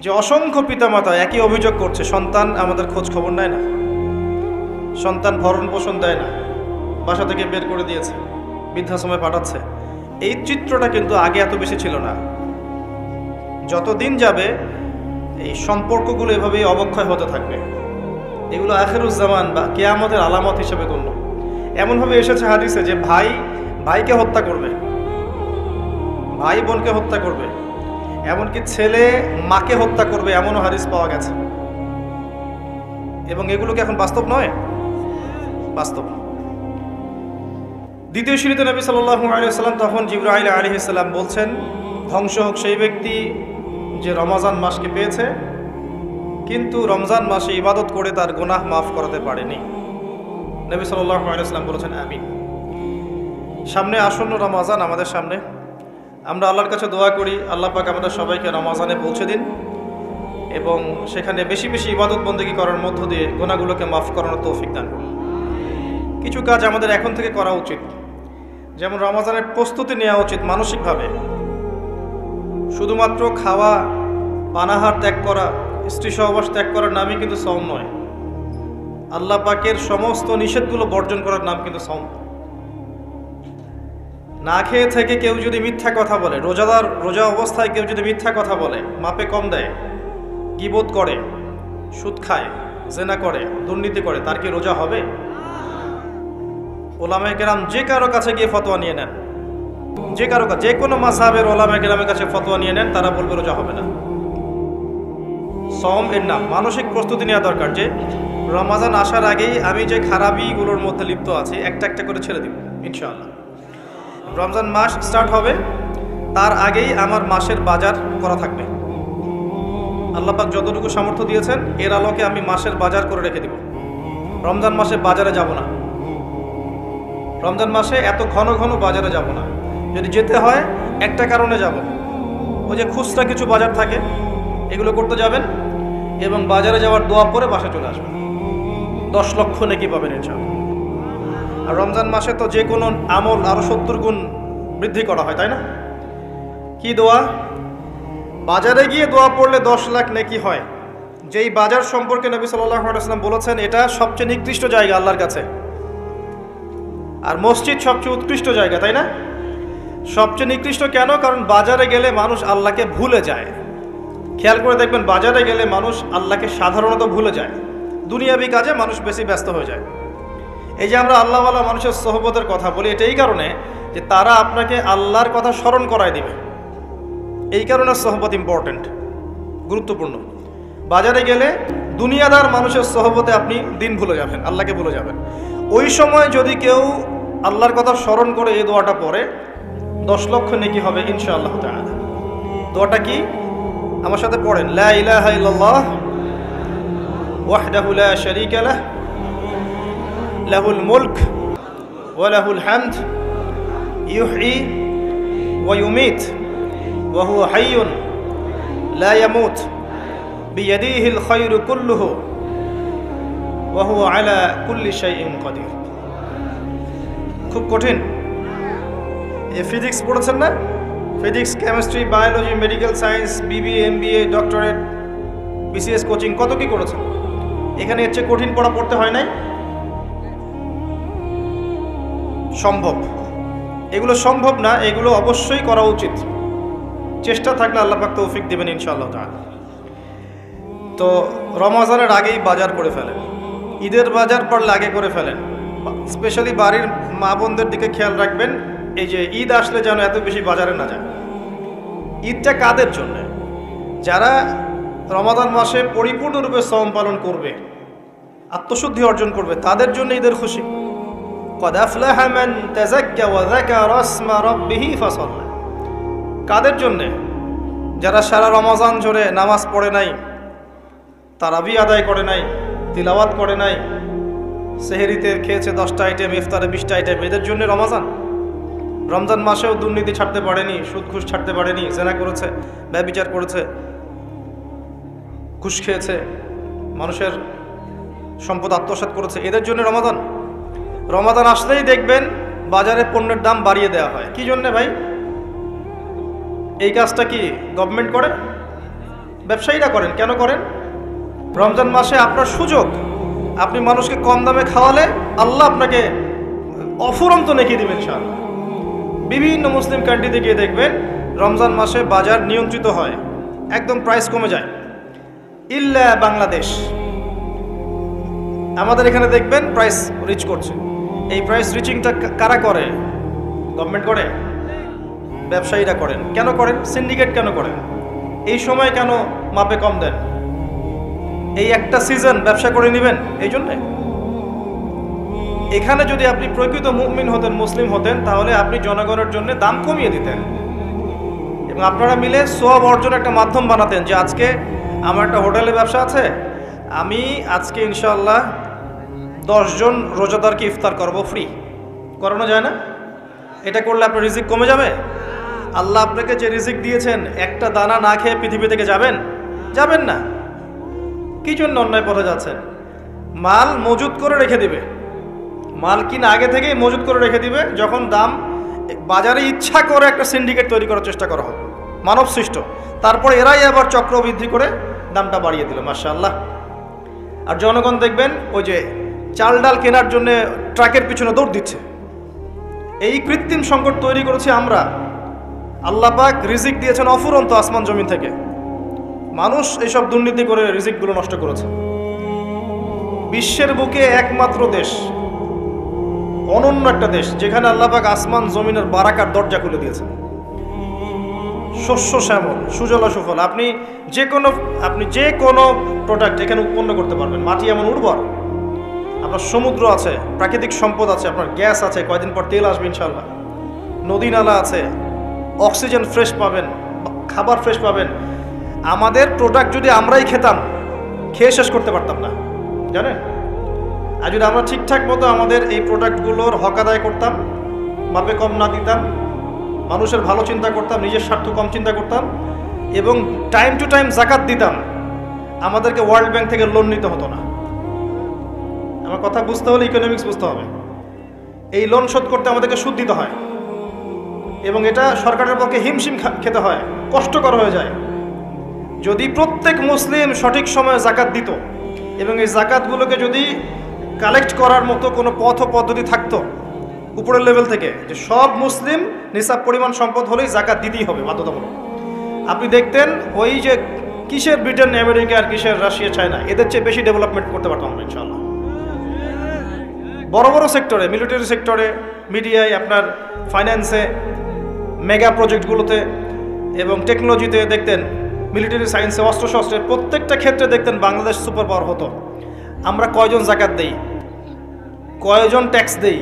যে অসংখ্য পিতামাতা একই অভিযোগ করছে, সন্তান আমাদের খোঁজ খবর নেয় না, সন্তান ভরণ পোষণ দেয় না, বাসা থেকে বের করে দিয়েছে, বৃদ্ধাশ্রমে পাঠাচ্ছে। এই চিত্রটা কিন্তু আগে এত বেশি ছিল না। যতদিন যাবে এই সম্পর্কগুলো এভাবেই অবক্ষয় হতে থাকবে। এগুলো আখিরুজ্জামান বা কিয়ামতের আলামত হিসেবে গণ্য। এমনভাবে এসেছে হাদিসে যে ভাই ভাইকে হত্যা করবে, ভাই বোনকে হত্যা করবে, এমনকি ছেলে মাকে হত্যা করবে, এমনও হাদিস পাওয়া গেছে। এবং এগুলো কি এখন বাস্তব নয়? বাস্তব। দ্বিতীয় সিঁড়িতে নবী সাল্লাল্লাহু আলাইহি ওয়াসাল্লাম তখন জিবরাইল আলাইহিস সালাম বলছেন, ধ্বংস হোক সেই ব্যক্তি যে রমজান মাসকে পেয়েছে কিন্তু রমজান মাসে ইবাদত করে তার গুনাহ মাফ করাতে পারেনি। নবী সাল্লাল্লাহু আলাইহি ওয়াসাল্লাম বলেছেন আমিন। সামনে আসন্ন রমজান আমাদের সামনে, আমরা আল্লাহর কাছে দোয়া করি আল্লাহ পাক আমাদের সবাইকে রমজানে পৌঁছে দিন এবং সেখানে বেশি বেশি ইবাদত বন্দেগী করার মধ্য দিয়ে গুনাহগুলোকে মাফ করানোর তৌফিক দান করুন। কিছু কাজ আমাদের এখন থেকে করা উচিত, যেমন রমজানের প্রস্তুতি নেওয়া উচিত মানসিকভাবে। শুধুমাত্র খাওয়া পানাহার ত্যাগ করা, স্ত্রী সহবাস ত্যাগ করার নামই কিন্তু সওম নয়। আল্লাহ পাকের সমস্ত নিষেধগুলো বর্জন করার নাম কিন্তু সওম। না খেয়ে থেকে কেউ যদি মিথ্যা কথা বলে, রোজা অবস্থায় কেউ যদি মিথ্যা কথা বলে, মাপে কম দেয়, গীবত করে, সুদ খায়, জেনা করে, দুর্নীতি করে, তার কি রোজা হবে? ওলামায়ে কেরাম যে কারো কাছে গিয়ে ফতোয়া নিয়ে নেন, যে কোনো মাযহাবের ওলামায়ে কেরামের কাছে ফতোয়া নিয়ে নেন, তারা বলবে রোজা হবে না। সওম এর নাম। মানসিক প্রস্তুতি নেওয়া দরকার যে রমজান আসার আগেই আমি যে খারাপিগুলোর মধ্যে লিপ্ত আছি একটা একটা করে ছেড়ে দিব ইনশাআল্লাহ। রমজান মাস স্টার্ট হবে তার আগেই আমার মাসের বাজার করা থাকবে। আল্লাহ পাক যতটুকু সামর্থ্য দিয়েছেন এর আলোকে আমি মাসের বাজার করে রেখে দিব। রমজান মাসে বাজারে যাব না, রমজান মাসে এত ঘন ঘন বাজারে যাব না। যদি যেতে হয় একটা কারণে যাব, ওই যে খুচরা কিছু বাজার থাকে এগুলো করতে যাবেন এবং বাজারে যাওয়ার দোয়া পরে বাসা চলে আসবেন, 10 লক্ষ নেকি পাবেন ইনশাআল্লাহ। আর রমজান মাসে তো যে কোনো আমল আরো 70 গুণ বৃদ্ধি করা হয়, তাই না? কি দোয়া? বাজারে গিয়ে দোয়া পড়লে 10 লাখ নেকি হয়। যেই বাজার সম্পর্কে নবী সাল্লাল্লাহু আলাইহি ওয়াসাল্লাম বলেছেন এটা সবচেয়ে নিকৃষ্ট জায়গা আল্লাহর কাছে, আর মসজিদ সবচেয়ে উৎকৃষ্ট জায়গা, তাই না? সবচেয়ে নিকৃষ্ট কেন? কারণ বাজারে গেলে মানুষ আল্লাহকে ভুলে যায়। খেয়াল করে দেখবেন বাজারে গেলে মানুষ আল্লাহকে সাধারণত ভুলে যায়, দুনিয়াবি কাজে মানুষ বেশি ব্যস্ত হয়ে যায়। এই যে আমরা আল্লাহওয়ালা মানুষের সোহবতের কথা বলি, এটা এই কারণে যে তারা আপনাকে আল্লাহর কথা স্মরণ করায় দিবে। এই কারণে সোহবত ইম্পর্টেন্ট, গুরুত্বপূর্ণ। বাজারে গেলে দুনিয়াদার মানুষের সোহবতে আপনি দিন ভুলে যাবেন, আল্লাহকে ভুলে যাবেন। ওই সময় যদি কেউ আল্লাহর কথা স্মরণ করে এই দোয়াটা পড়ে 10 লক্ষ নেকি হবে ইনশাআল্লাহ তাআলা। দোয়াটা কি? আমার সাথে পড়েন, লা ইলাহা ইল্লাল্লাহ ওয়াহদাহু লা শারীকা লাহ লাহুল মুলক ওয়া লাহুল হামদ ইউহয়ী ওয়া ইউমীত ওয়া হুয়া হাইয়ুন লা ইয়ামুত বিয়াদিহিল খায়রু কুল্লুহু ওয়া হুয়া আলা কুল্লি শাইইন কাদির। খুব কঠিন। এই ফিজিক্স পড়েছেন না? Physics, chemistry, biology, medical science, BBA, MBA, doctorate, BCS coaching, কত কি করেছেন। এখানে এর চেয়ে কঠিন পড়া পড়তে হয় নাই? সম্ভব। এগুলো সম্ভব না, এগুলো অবশ্যই করা উচিত। চেষ্টা থাকলে আল্লাহ পাক তৌফিক দিবেন ইনশাআল্লাহ তাআলা। তো রমজানের আগেই বাজার করে ফেলেন, ঈদের বাজার পড়লে আগে করে ফেলেন। স্পেশালি বাড়ির মা বোনদের দিকে খেয়াল রাখবেন, এই যে ঈদ আসলে যেন এত বেশি বাজারে না যায়। ঈদটা কাদের জন্য? যারা রমাদান মাসে পরিপূর্ণরূপে সওম পালন করবে, আত্মশুদ্ধি অর্জন করবে, তাদের জন্য ঈদের খুশি। কদ আফলাহা মান তাযাক্কা ওয়া যাকারা ইসমা রাব্বিহি ফাসাল্লা। কাদের জন্য? যারা সারা রমজান জুড়ে নামাজ পড়ে নাই, তারাবি আদায় করে নাই, তিলাওয়াত করে নাই, সেহরিতে খেয়েছে 10টা আইটেম, ইফতারে 20টা আইটেম, এদের জন্য রমজান। রমজান মাসেও দুর্নীতি ছাড়তে পারেনি, সুদ ঘুষ ছাড়তে পারেনি, জেনা করেছে, ব্যভিচার করেছে, ঘুষ খেয়েছে, মানুষের সম্পদ আত্মসাৎ করেছে, এদের জন্য রমাদান। রমাদান আসলেই দেখবেন বাজারে পণ্যের দাম বাড়িয়ে দেওয়া হয়। কি জন্য ভাই? এই কাজটা কি গভর্নমেন্ট করে? ব্যবসায়ীরা করেন। কেন করেন? রমজান মাসে আপনার সুযোগ, আপনি মানুষকে কম দামে খাওয়ালে আল্লাহ আপনাকে অফুরন্ত নেকি দিবেন ইনশাআল্লাহ। বিভিন্ন মুসলিম কান্ট্রিতে গিয়ে দেখবেন রমজান মাসে বাজার নিয়ন্ত্রিত হয়, একদম প্রাইস কমে যায়। ইল্লা বাংলাদেশ, আমাদের এখানে দেখবেন প্রাইস রিচ করছে। এই প্রাইস রিচিংটা কারা করে? গভর্নমেন্ট করে? ব্যবসায়ীরা করেন। কেন করেন? সিন্ডিকেট কেন করেন? এই সময় কেন মাপে কম দেন? এই একটা সিজন ব্যবসা করে নেবেন এই জন্যে? এখানে যদি আপনি প্রকৃত মুমিন হতেন, মুসলিম হতেন, তাহলে আপনি জনগণের জন্য দাম কমিয়ে দিতেন এবং আপনারা মিলে সওয়াব অর্জনের একটা মাধ্যম বানাতেন যে আজকে আমার একটা হোটেলে ব্যবসা আছে, আমি আজকে ইনশাআল্লাহ 10 জন রোজাদারকে ইফতার করব ফ্রি। করানো যায় না? এটা করলে আপনার রিজিক কমে যাবে। আল্লাহ আপনাকে যে রিজিক দিয়েছেন, একটা দানা না খেয়ে পৃথিবী থেকে যাবেন? যাবেন না। কি জন্য অন্যায় পথে যাচ্ছেন? মাল মজুত করে রেখে দিবে, মাল কিনা আগে থেকেই মজুত করে রেখে দিবে, যখন দাম বাজারে ইচ্ছা করে একটা সিন্ডিকেট তৈরি করার চেষ্টা করা হবে, মানব সৃষ্ট। তারপর এরাই আবার চক্রবৃদ্ধি করে দামটা বাড়িয়ে দিল, মাশাআল্লাহ। আর জনগণ দেখবেন ওই যে চাল ডাল কেনার জন্য ট্রাকের পিছনে দৌড় দিচ্ছে। এই কৃত্রিম সংকট তৈরি করেছি আমরা। আল্লাহ পাক রিজিক দিয়েছেন অফুরন্ত আসমান জমিন থেকে, মানুষ এইসব দুর্নীতি করে রিজিকগুলো নষ্ট করেছে। বিশ্বের বুকে একমাত্র দেশ, অনন্য একটা দেশ, যেখানে আল্লাহ পাক আসমান জমিনের বারাকার দরজা খুলে দিয়েছেন। শস্য শ্যামল, সুজলা সুফল, আপনি যে কোনো প্রোডাক্ট এখানে উৎপন্ন করতে পারবেন। মাটি এমন উর্বর, আপনার সমুদ্র আছে, প্রাকৃতিক সম্পদ আছে, আপনার গ্যাস আছে, কয়দিন পর তেল আসবে ইনশাআল্লাহ, নদী নালা আছে, অক্সিজেন ফ্রেশ পাবেন, খাবার ফ্রেশ পাবেন। আমাদের প্রোডাক্ট যদি আমরাই খেতাম, খেয়ে শেষ করতে পারতাম না, জানেন? আর যদি আমরা ঠিকঠাক মতো আমাদের এই প্রোডাক্টগুলোর হক আদায় করতাম, মাপে কম না দিতাম, মানুষের ভালো চিন্তা করতাম, নিজের স্বার্থ কম চিন্তা করতাম এবং টাইম টু টাইম জাকাত দিতাম, আমাদেরকে ওয়ার্ল্ড ব্যাংক থেকে লোন নিতে হতো না। আমার কথা বুঝতে হলে ইকোনমিক্স বুঝতে হবে। এই লোন শোধ করতে আমাদেরকে সুদ দিতে হয় এবং এটা সরকারের পক্ষে হিমশিম খেতে হয়, কষ্টকর হয়ে যায়। যদি প্রত্যেক মুসলিম সঠিক সময়ে জাকাত দিত এবং এই জাকাতগুলোকে যদি কালেক্ট করার মতো কোনো পথ ও পদ্ধতি থাকতো উপরের লেভেল থেকে, যে সব মুসলিম নিসাব পরিমাণ সম্পদ হলেই জাকাত দিতেই হবে বাধ্যতামূলক, আপনি দেখতেন ওই যে কিসের ব্রিটেন, আমেরিকা আর কিসের রাশিয়া, চায়না, এদের চেয়ে বেশি ডেভেলপমেন্ট করতে পারতাম আমরা ইনশাআল্লাহ। বড় বড় সেক্টরে, মিলিটারি সেক্টরে, মিডিয়ায়, আপনার ফাইন্যান্সে, মেগা প্রজেক্টগুলোতে এবং টেকনোলজিতে দেখতেন, মিলিটারি সায়েন্সে, অস্ত্রশস্ত্রের প্রত্যেকটা ক্ষেত্রে দেখতেন বাংলাদেশ সুপার পাওয়ার হতো। আমরা কয়জন জাকাত দেই, কয়জন ট্যাক্স দেই?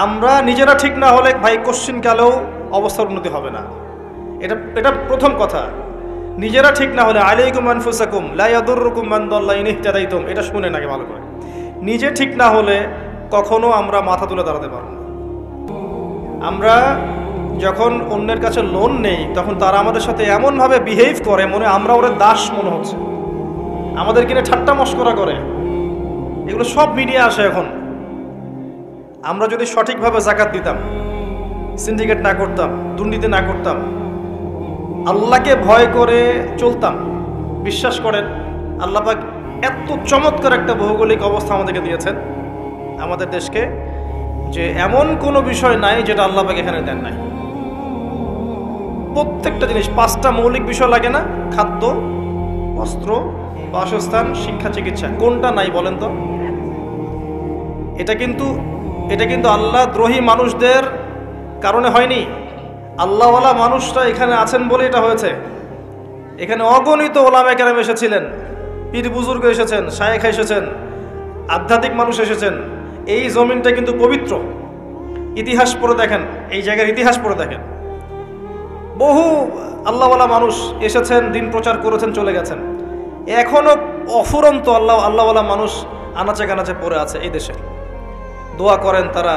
আমরা নিজেরা ঠিক না হলে ভাই কোশ্চিনকালেও অবস্থার উন্নতি হবে না। এটা প্রথম কথা। নিজেরা ঠিক না হলে আলাইকুম আনফুসাকুম লা ইয়াদুররুকুম মান দাল্লা ইন ইহতাদাইতুম, এটা শুনেন আগে ভালো করে। নিজে ঠিক না হলে কখনো আমরা মাথা তুলে দাঁড়াতে পারব না। আমরা যখন অন্যের কাছে লোন নেই, তখন তারা আমাদের সাথে এমনভাবে বিহেভ করে, মনে আমরা ওরা দাস মনে হচ্ছে, আমাদের কিনে ঠাট্টা মশকরা করে। এগুলো সব মিডিয়া আসে এখন। আমরা যদি সঠিকভাবে জাকাত দিতাম, সিন্ডিকেট না করতাম, দুর্নীতি না করতাম, আল্লাহকে ভয় করে চলতাম, বিশ্বাস করেন আল্লাহ পাক এত চমৎকার একটা ভৌগোলিক অবস্থা আমাদেরকে দিয়েছেন আমাদের দেশকে, যে এমন কোনো বিষয় নাই যেটা আল্লাহ পাক এখানে দেন নাই। প্রত্যেকটা জিনিস, 5টা মৌলিক বিষয় লাগে না? খাদ্য, বস্ত্র, বাসস্থান, শিক্ষা, চিকিৎসা। কোনটা নাই বলেন তো? এটা কিন্তু আল্লাহ দ্রোহী মানুষদের কারণে হয়নি, আল্লাহওয়ালা মানুষরা এখানে আছেন বলে এটা হয়েছে। এখানে অগণিত ওলামায়ে কেরাম এসেছিলেন, পীর বুজুর্গ এসেছেন, শায়েখ এসেছেন, আধ্যাত্মিক মানুষ এসেছেন। এই জমিনটা কিন্তু পবিত্র। ইতিহাস পড়ে দেখেন, এই জায়গার ইতিহাস পড়ে দেখেন, বহু আল্লাহওয়ালা মানুষ এসেছেন, দিন প্রচার করেছেন, চলে গেছেন। এখনো অফুরন্ত আল্লাহওয়ালা মানুষ আনাচে কানাচে পড়ে আছে এই দেশে। দোয়া করেন তারা,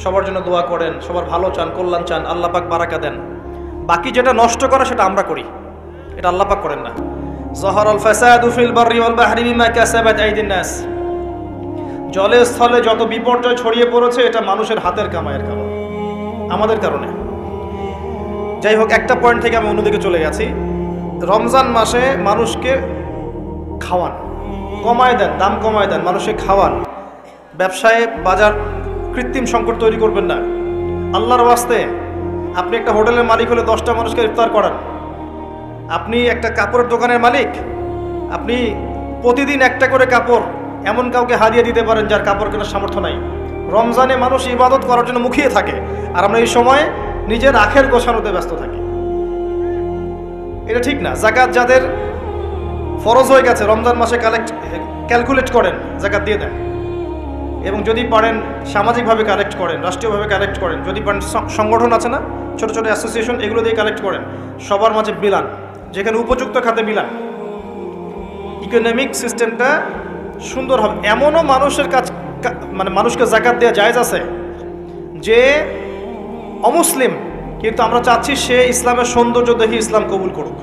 সবার জন্য দোয়া করেন, সবার ভালো চান, কল্যাণ চান, আল্লাহ পাক বারাকা দেন। বাকি যেটা নষ্ট করা সেটা আমরা করি, এটা আল্লাহ পাক করেন না। যাহারাল ফাসাদু ফিল বাররি ওয়াল বাহরি বিমা কাসাবাত আইদিন নাস। জলে স্থলে যত বিপর্যয় ছড়িয়ে পড়েছে, এটা মানুষের হাতের কামাইয়ের কারণে, আমাদের কারণে। যাই হোক, একটা পয়েন্ট থেকে আমি অন্যদিকে চলে গেছি। রমজান মাসে মানুষকে খাওয়ান, কমায় দেন, দাম কমায় দেন, মানুষকে খাওয়ান। ব্যবসায় বাজার কৃত্রিম সংকট তৈরি করবেন না। আল্লাহর ওয়াস্তে আপনি একটা হোটেলের মালিক হলে 10টা মানুষকে ইফতার করান। আপনি একটা কাপড়ের দোকানের মালিক, আপনি প্রতিদিন একটা করে কাপড় এমন কাউকে হাদিয়া দিতে পারেন যার কাপড় কেনার সামর্থ্য নাই। রমজানে মানুষ ইবাদত করার জন্য মুখিয়ে থাকে, আর আমরা এই সময় নিজের আখের গোছানোতে ব্যস্ত থাকি। এটা ঠিক না। জাকাত যাদের ফরজ হয়ে গেছে রমজান মাসে ক্যালকুলেট করেন, জাকাত দিয়ে দেন। এবং যদি পারেন সামাজিকভাবে কালেক্ট করেন, রাষ্ট্রীয়ভাবে কালেক্ট করেন। যদি পারেন সংগঠন আছে না, ছোট ছোট অ্যাসোসিয়েশন, এগুলো দিয়ে কালেক্ট করেন। সবার মাঝে বিলান, যেখানে উপযুক্ত খাতে বিলান। ইকোনমিক সিস্টেমটা সুন্দর হবে। এমনও মানুষের কাজ, মানে মানুষকে জাকাত দেওয়া জায়েজ আছে যে অমুসলিম, কিন্তু আমরা চাচ্ছি সে ইসলামের সৌন্দর্য দেখে ইসলাম কবুল করুক।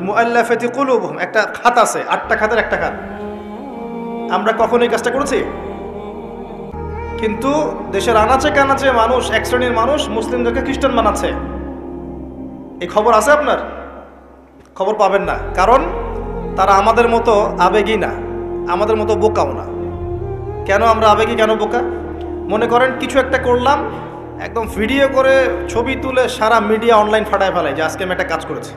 মুআল্লাফাতি কুলুবুহুম, একটা খাত আছে, 8টা খাতের একটা খাত। আমরা কখনো এই কাজটা করেছি? কিন্তু দেশের আনাচে কানাচে মানুষ, এক শ্রেণীর মানুষ মুসলিমদেরকে খ্রিস্টান বানাচ্ছে। এই খবর আছে আপনার? খবর পাবেন না, কারণ তারা আমাদের মতো আবেগী না, আমাদের মতো বোকাও না। কেন আমরা আবেগী, কেন বোকা? মনে করেন কিছু একটা করলাম, একদম ভিডিও করে ছবি তুলে সারা মিডিয়া অনলাইন ফাটায় ফেলায় যে আজকে আমি একটা কাজ করেছি।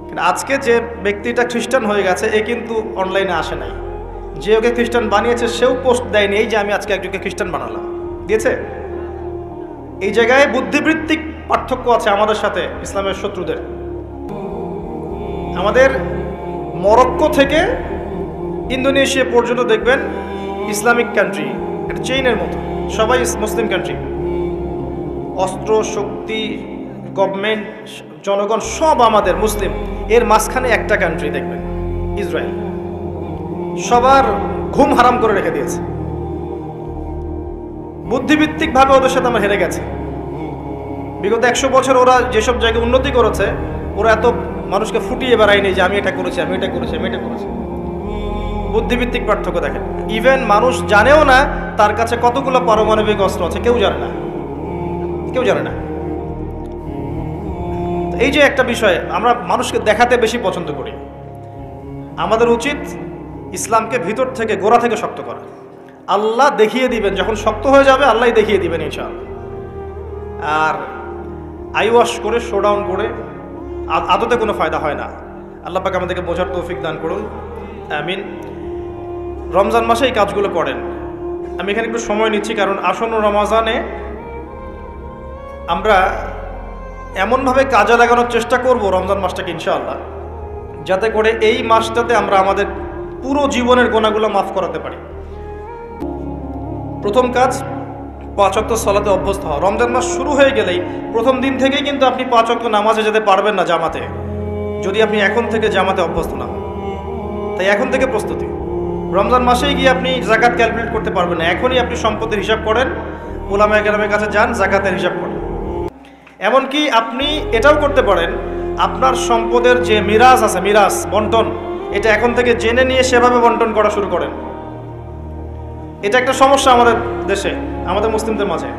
কিন্তু আজকে যে ব্যক্তিটা খ্রিস্টান হয়ে গেছে, এ কিন্তু অনলাইনে আসে নাই। যে ওকে খ্রিস্টান বানিয়েছে সেও পোস্ট দেয়নি এই যে আমি আজকে একজনকে খ্রিস্টান বানালাম, দিয়েছে? এই জায়গায় বুদ্ধিবৃত্তিক পার্থক্য আছে আমাদের সাথে ইসলামের শত্রুদের। আমাদের মরক্কো থেকে ইন্দোনেশিয়া পর্যন্ত দেখবেন ইসলামিক কান্ট্রি, একটা চেইনের মতো, সবাই মুসলিম কান্ট্রি। অস্ত্র শক্তি, গভর্নমেন্ট, জনগণ সব আমাদের মুসলিম। এর মাঝখানে একটা কান্ট্রি দেখবেন, ইসরায়েল। সবার ঘুম হারাম করে রেখে দিয়েছে। বুদ্ধিভিত্তিকভাবে ওদের সাথে আমরা হেরে গেছে। বিগত 100 বছর ওরা যেসব জায়গায় উন্নতি করেছে, ওরা এত মানুষকে ফুটিয়ে বেড়ায়নি যে আমি এটা করেছি, আমি এটা করেছি, আমি এটা করেছি। বুদ্ধিভিত্তিক পার্থক্য দেখেন। ইভেন মানুষ জানেও না তার কাছে কতগুলো পারমাণবিক অস্ত্র আছে, কেউ জানে না, কেউ জানে না। এই যে একটা বিষয়, আমরা মানুষকে দেখাতে বেশি পছন্দ করি। আমাদের উচিত ইসলামকে ভিতর থেকে, গোড়া থেকে শক্ত করা। আল্লাহ দেখিয়ে দিবেন, যখন শক্ত হয়ে যাবে আল্লাহ দেখিয়ে দিবেন ইনশাআল্লাহ। আর আইওয়াশ করে, শোডাউন করে আদতে কোনো ফায়দা হয় না। আল্লাহ পাক আমাদেরকে বোঝার তৌফিক দান করুন, আমিন। রমজান মাসে এই কাজগুলো করেন। আমি এখানে একটু সময় নিচ্ছি, কারণ আসন্ন রমজানে আমরা এমনভাবে কাজে লাগানোর চেষ্টা করব রমজান মাসটাকে ইনশাআল্লাহ, যাতে করে এই মাসটাতে আমরা আমাদের পুরো জীবনের গোনাগুলো মাফ করাতে পারি। প্রথম কাজ 5 ওয়াক্ত সালাতে অভ্যস্ত হওয়া। রমজান মাস শুরু হয়ে গেলেই প্রথম দিন থেকেই কিন্তু আপনি 5 ওয়াক্ত নামাজে যেতে পারবেন না জামাতে, যদি আপনি এখন থেকে জামাতে অভ্যস্ত না হন। তাই এখন থেকে প্রস্তুতি। রমজান মাসেই গিয়ে আপনি জাকাত ক্যালকুলেট করতে পারবেন না, এখনই আপনি সম্পদের হিসাব করেন, উলামায়ে কেরামের কাছে যান, জাকাতের হিসাব করেন। এমনকি আপনি এটাও করতে পারেন, আপনার সম্পদের যে মিরাজ আছে, মিরাজ বন্টন, এটা এখন থেকে জেনে নিয়ে সেভাবে বন্টন করা শুরু করেন। এটা একটা সমস্যা আমাদের দেশে, আমাদের মুসলিমদের মাঝে।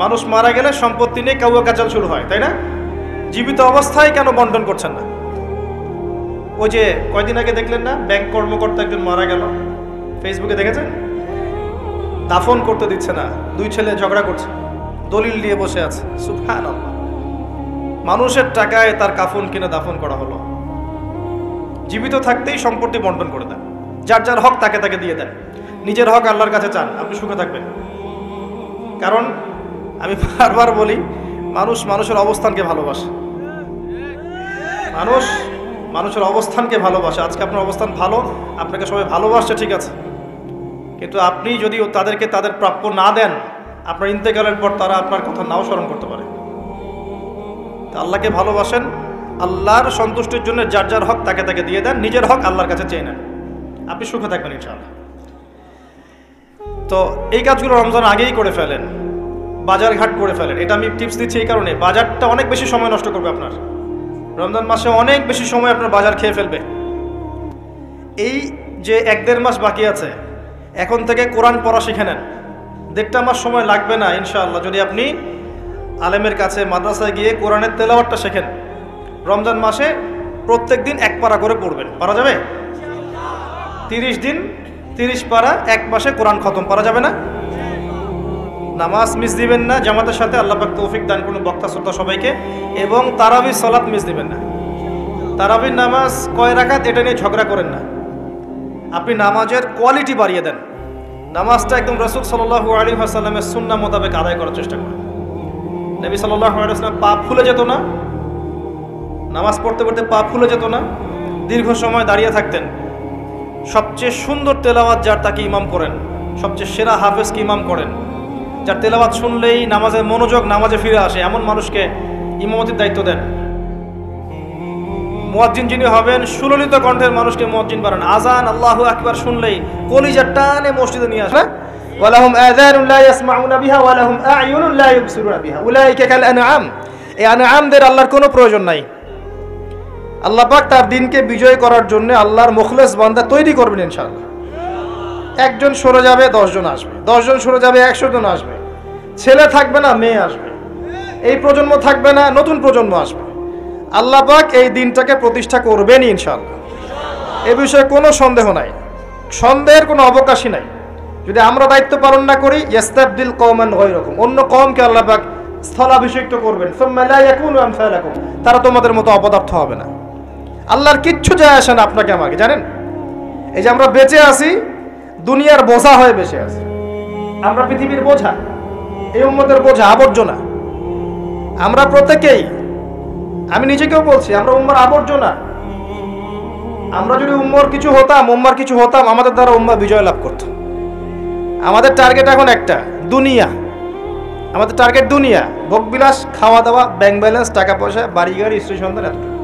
মানুষ মারা গেলে সম্পত্তি নিয়ে কাউয়া কাচাল শুরু হয়, তাই না? জীবিত অবস্থায় কেন বন্টন করছেন না? ওই যে কয়দিন আগে দেখলেন না, ব্যাংক কর্মকর্তা একজন মারা গেল, ফেসবুকে দেখেছেন? দাফন করতে দিচ্ছে না, 2 ছেলে ঝগড়া করছে, দলিল নিয়ে বসে আছে। সুবহানাল্লাহ, মানুষের টাকায় তার কাফন কিনে দাফন করা হলো। জীবিত থাকতেই সম্পত্তি বন্টন করে দেন, যার যার হক তাকে তাকে দিয়ে দেন, নিজের হক আল্লাহর কাছে চান, আপনি সুখে থাকবেন। কারণ আমি বারবার বলি, মানুষ মানুষের অবস্থানকে ভালোবাসে, মানুষ মানুষের অবস্থানকে ভালোবাসে। আজকে আপনার অবস্থান ভালো, আপনাকে সবাই ভালোবাসছে, ঠিক আছে, কিন্তু আপনি যদি তাদেরকে তাদের প্রাপ্য না দেন, আপনার ইন্তেকালের পর তারা আপনার কথা নাও স্মরণ করতে পারে। আল্লাহকে ভালোবাসেন, আল্লাহর সন্তুষ্টির জন্য যার যার হক তাকে তাকে দিয়ে দেন, নিজের হক আল্লাহর কাছে চেয়ে নেন, আপনি সুখে থাকবেন ইনশাআল্লাহ। তো এই কাজগুলো রমজান আগেই করে ফেলেন, বাজার ঘাট করে ফেলেন। এটা আমি টিপস দিচ্ছি এই কারণে, বাজারটা অনেক বেশি সময় নষ্ট করবে আপনার। রমজান মাসে অনেক বেশি সময় আপনার বাজার খেয়ে ফেলবে। এই যে 1-1.5 মাস বাকি আছে, এখন থেকে কোরআন পড়া শিখে নেন। 1.5 মাস সময় লাগবে না ইনশাআল্লাহ, যদি আপনি আলেমের কাছে মাদ্রাসায় গিয়ে কোরআনের তেলাওয়াতটা শেখেন। রমজান মাসে প্রত্যেক দিন 1 পারা করে পড়বেন, পারা যাবে? 30 দিন 30 পারা, 1 মাসে কোরআন খতম, পারা যাবে না? নামাজ মিস দিবেন না জামাতের সাথে, আল্লাহ পাক তৌফিক দান করুন বক্তা শ্রোতা সবাইকে। এবং তারাবি সালাত মিস দিবেন না। তারাবির নামাজ কয় রাকাত এটা নিয়ে ঝগড়া করেন না, আপনি নামাজের কোয়ালিটি বাড়িয়ে দেন। নামাজটা একদম রাসূল সাল্লাল্লাহু আলাইহি ওয়াসাল্লামের সুন্নাহ মোতাবেক আদায় করার চেষ্টা করেন। নবী সাল্লাল্লাহু আলাইহি ওয়াসাল্লাম পা ফুলে যেত না, নামাজ পড়তে পড়তে পা ফুলে যেত না, দীর্ঘ সময় দাঁড়িয়ে থাকতেন। সবচেয়ে সুন্দর তেলাওয়াত যার তাকে ইমাম করেন, সবচেয়ে সেরা হাফেজকে ইমাম করেন, যার তেলাওয়াত শুনলেই নামাজের মনোযোগ নামাজে ফিরে আসে, এমন মানুষকে ইমামতির দায়িত্ব দেন। মুয়াজ্জিন যিনি হবেন সুললিত কণ্ঠের মানুষকে মুয়াজ্জিন বানান। আজান আল্লাহু আকবার শুনলেই কলিজা টানে মসজিদে নিয়ে আসে। ওয়ালাহুম আযানুন লা ইয়াসমাউনা বিহা ওয়ালাহুম আ'য়ুনুন লা ইবসিরুনা বিহা উলাইকা কাল আনআম। এই আনআমদের আল্লাহর কোনো প্রয়োজন নাই। আল্লাহ পাক তার দিনকে বিজয় করার জন্য আল্লাহর মুখলেস বান্দা তৈরি করবেন ইনশাআল্লাহ। একজন সরে যাবে 10 জন আসবে, 10 জন সরে যাবে 100 জন আসবে। ছেলে থাকবে না মেয়ে আসবে, এই প্রজন্ম থাকবে না নতুন প্রজন্ম আসবে। আল্লাহ পাক এই দিনটাকে প্রতিষ্ঠা করবেন ইনশাআল্লাহ, এ বিষয়ে কোনো সন্দেহ নাই, সন্দেহের কোনো অবকাশই নাই। যদি আমরা দায়িত্ব পালন না করি ইয়াস্তাবদিল কওমান গায়রাকুম, অন্য কওমকে আল্লাহ পাক স্থলাভিষিক্ত করবেন। সুম্মা লা ইয়াকুনু আমসালাকুম, তারা তোমাদের মতো অপদার্থ হবে না। আল্লাহর কিচ্ছু যায় আসে না আপনাকে আমাকে, জানেন? এই যে আমরা বেঁচে আছি দুনিয়ার বোঝা হয়ে বেঁচে আছি, আমরা পৃথিবীর বোঝা, এই উম্মতের বোঝা, আবর্জনা। আমরা প্রত্যেকেই, আমি নিজেকেও বলছি, আমরা উম্মার আবর্জনা। আমরা যদি উম্মার কিছু হতাম, আমাদের দ্বারা উম্মা বিজয় লাভ করত। আমাদের টার্গেট এখন একটা, দুনিয়া। আমাদের টার্গেট দুনিয়া, ভোগবিলাস, খাওয়া দাওয়া, ব্যাংক ব্যালেন্স, টাকা পয়সা, বাড়ি গাড়ি, স্ত্রী সন্তান, এতটুকু।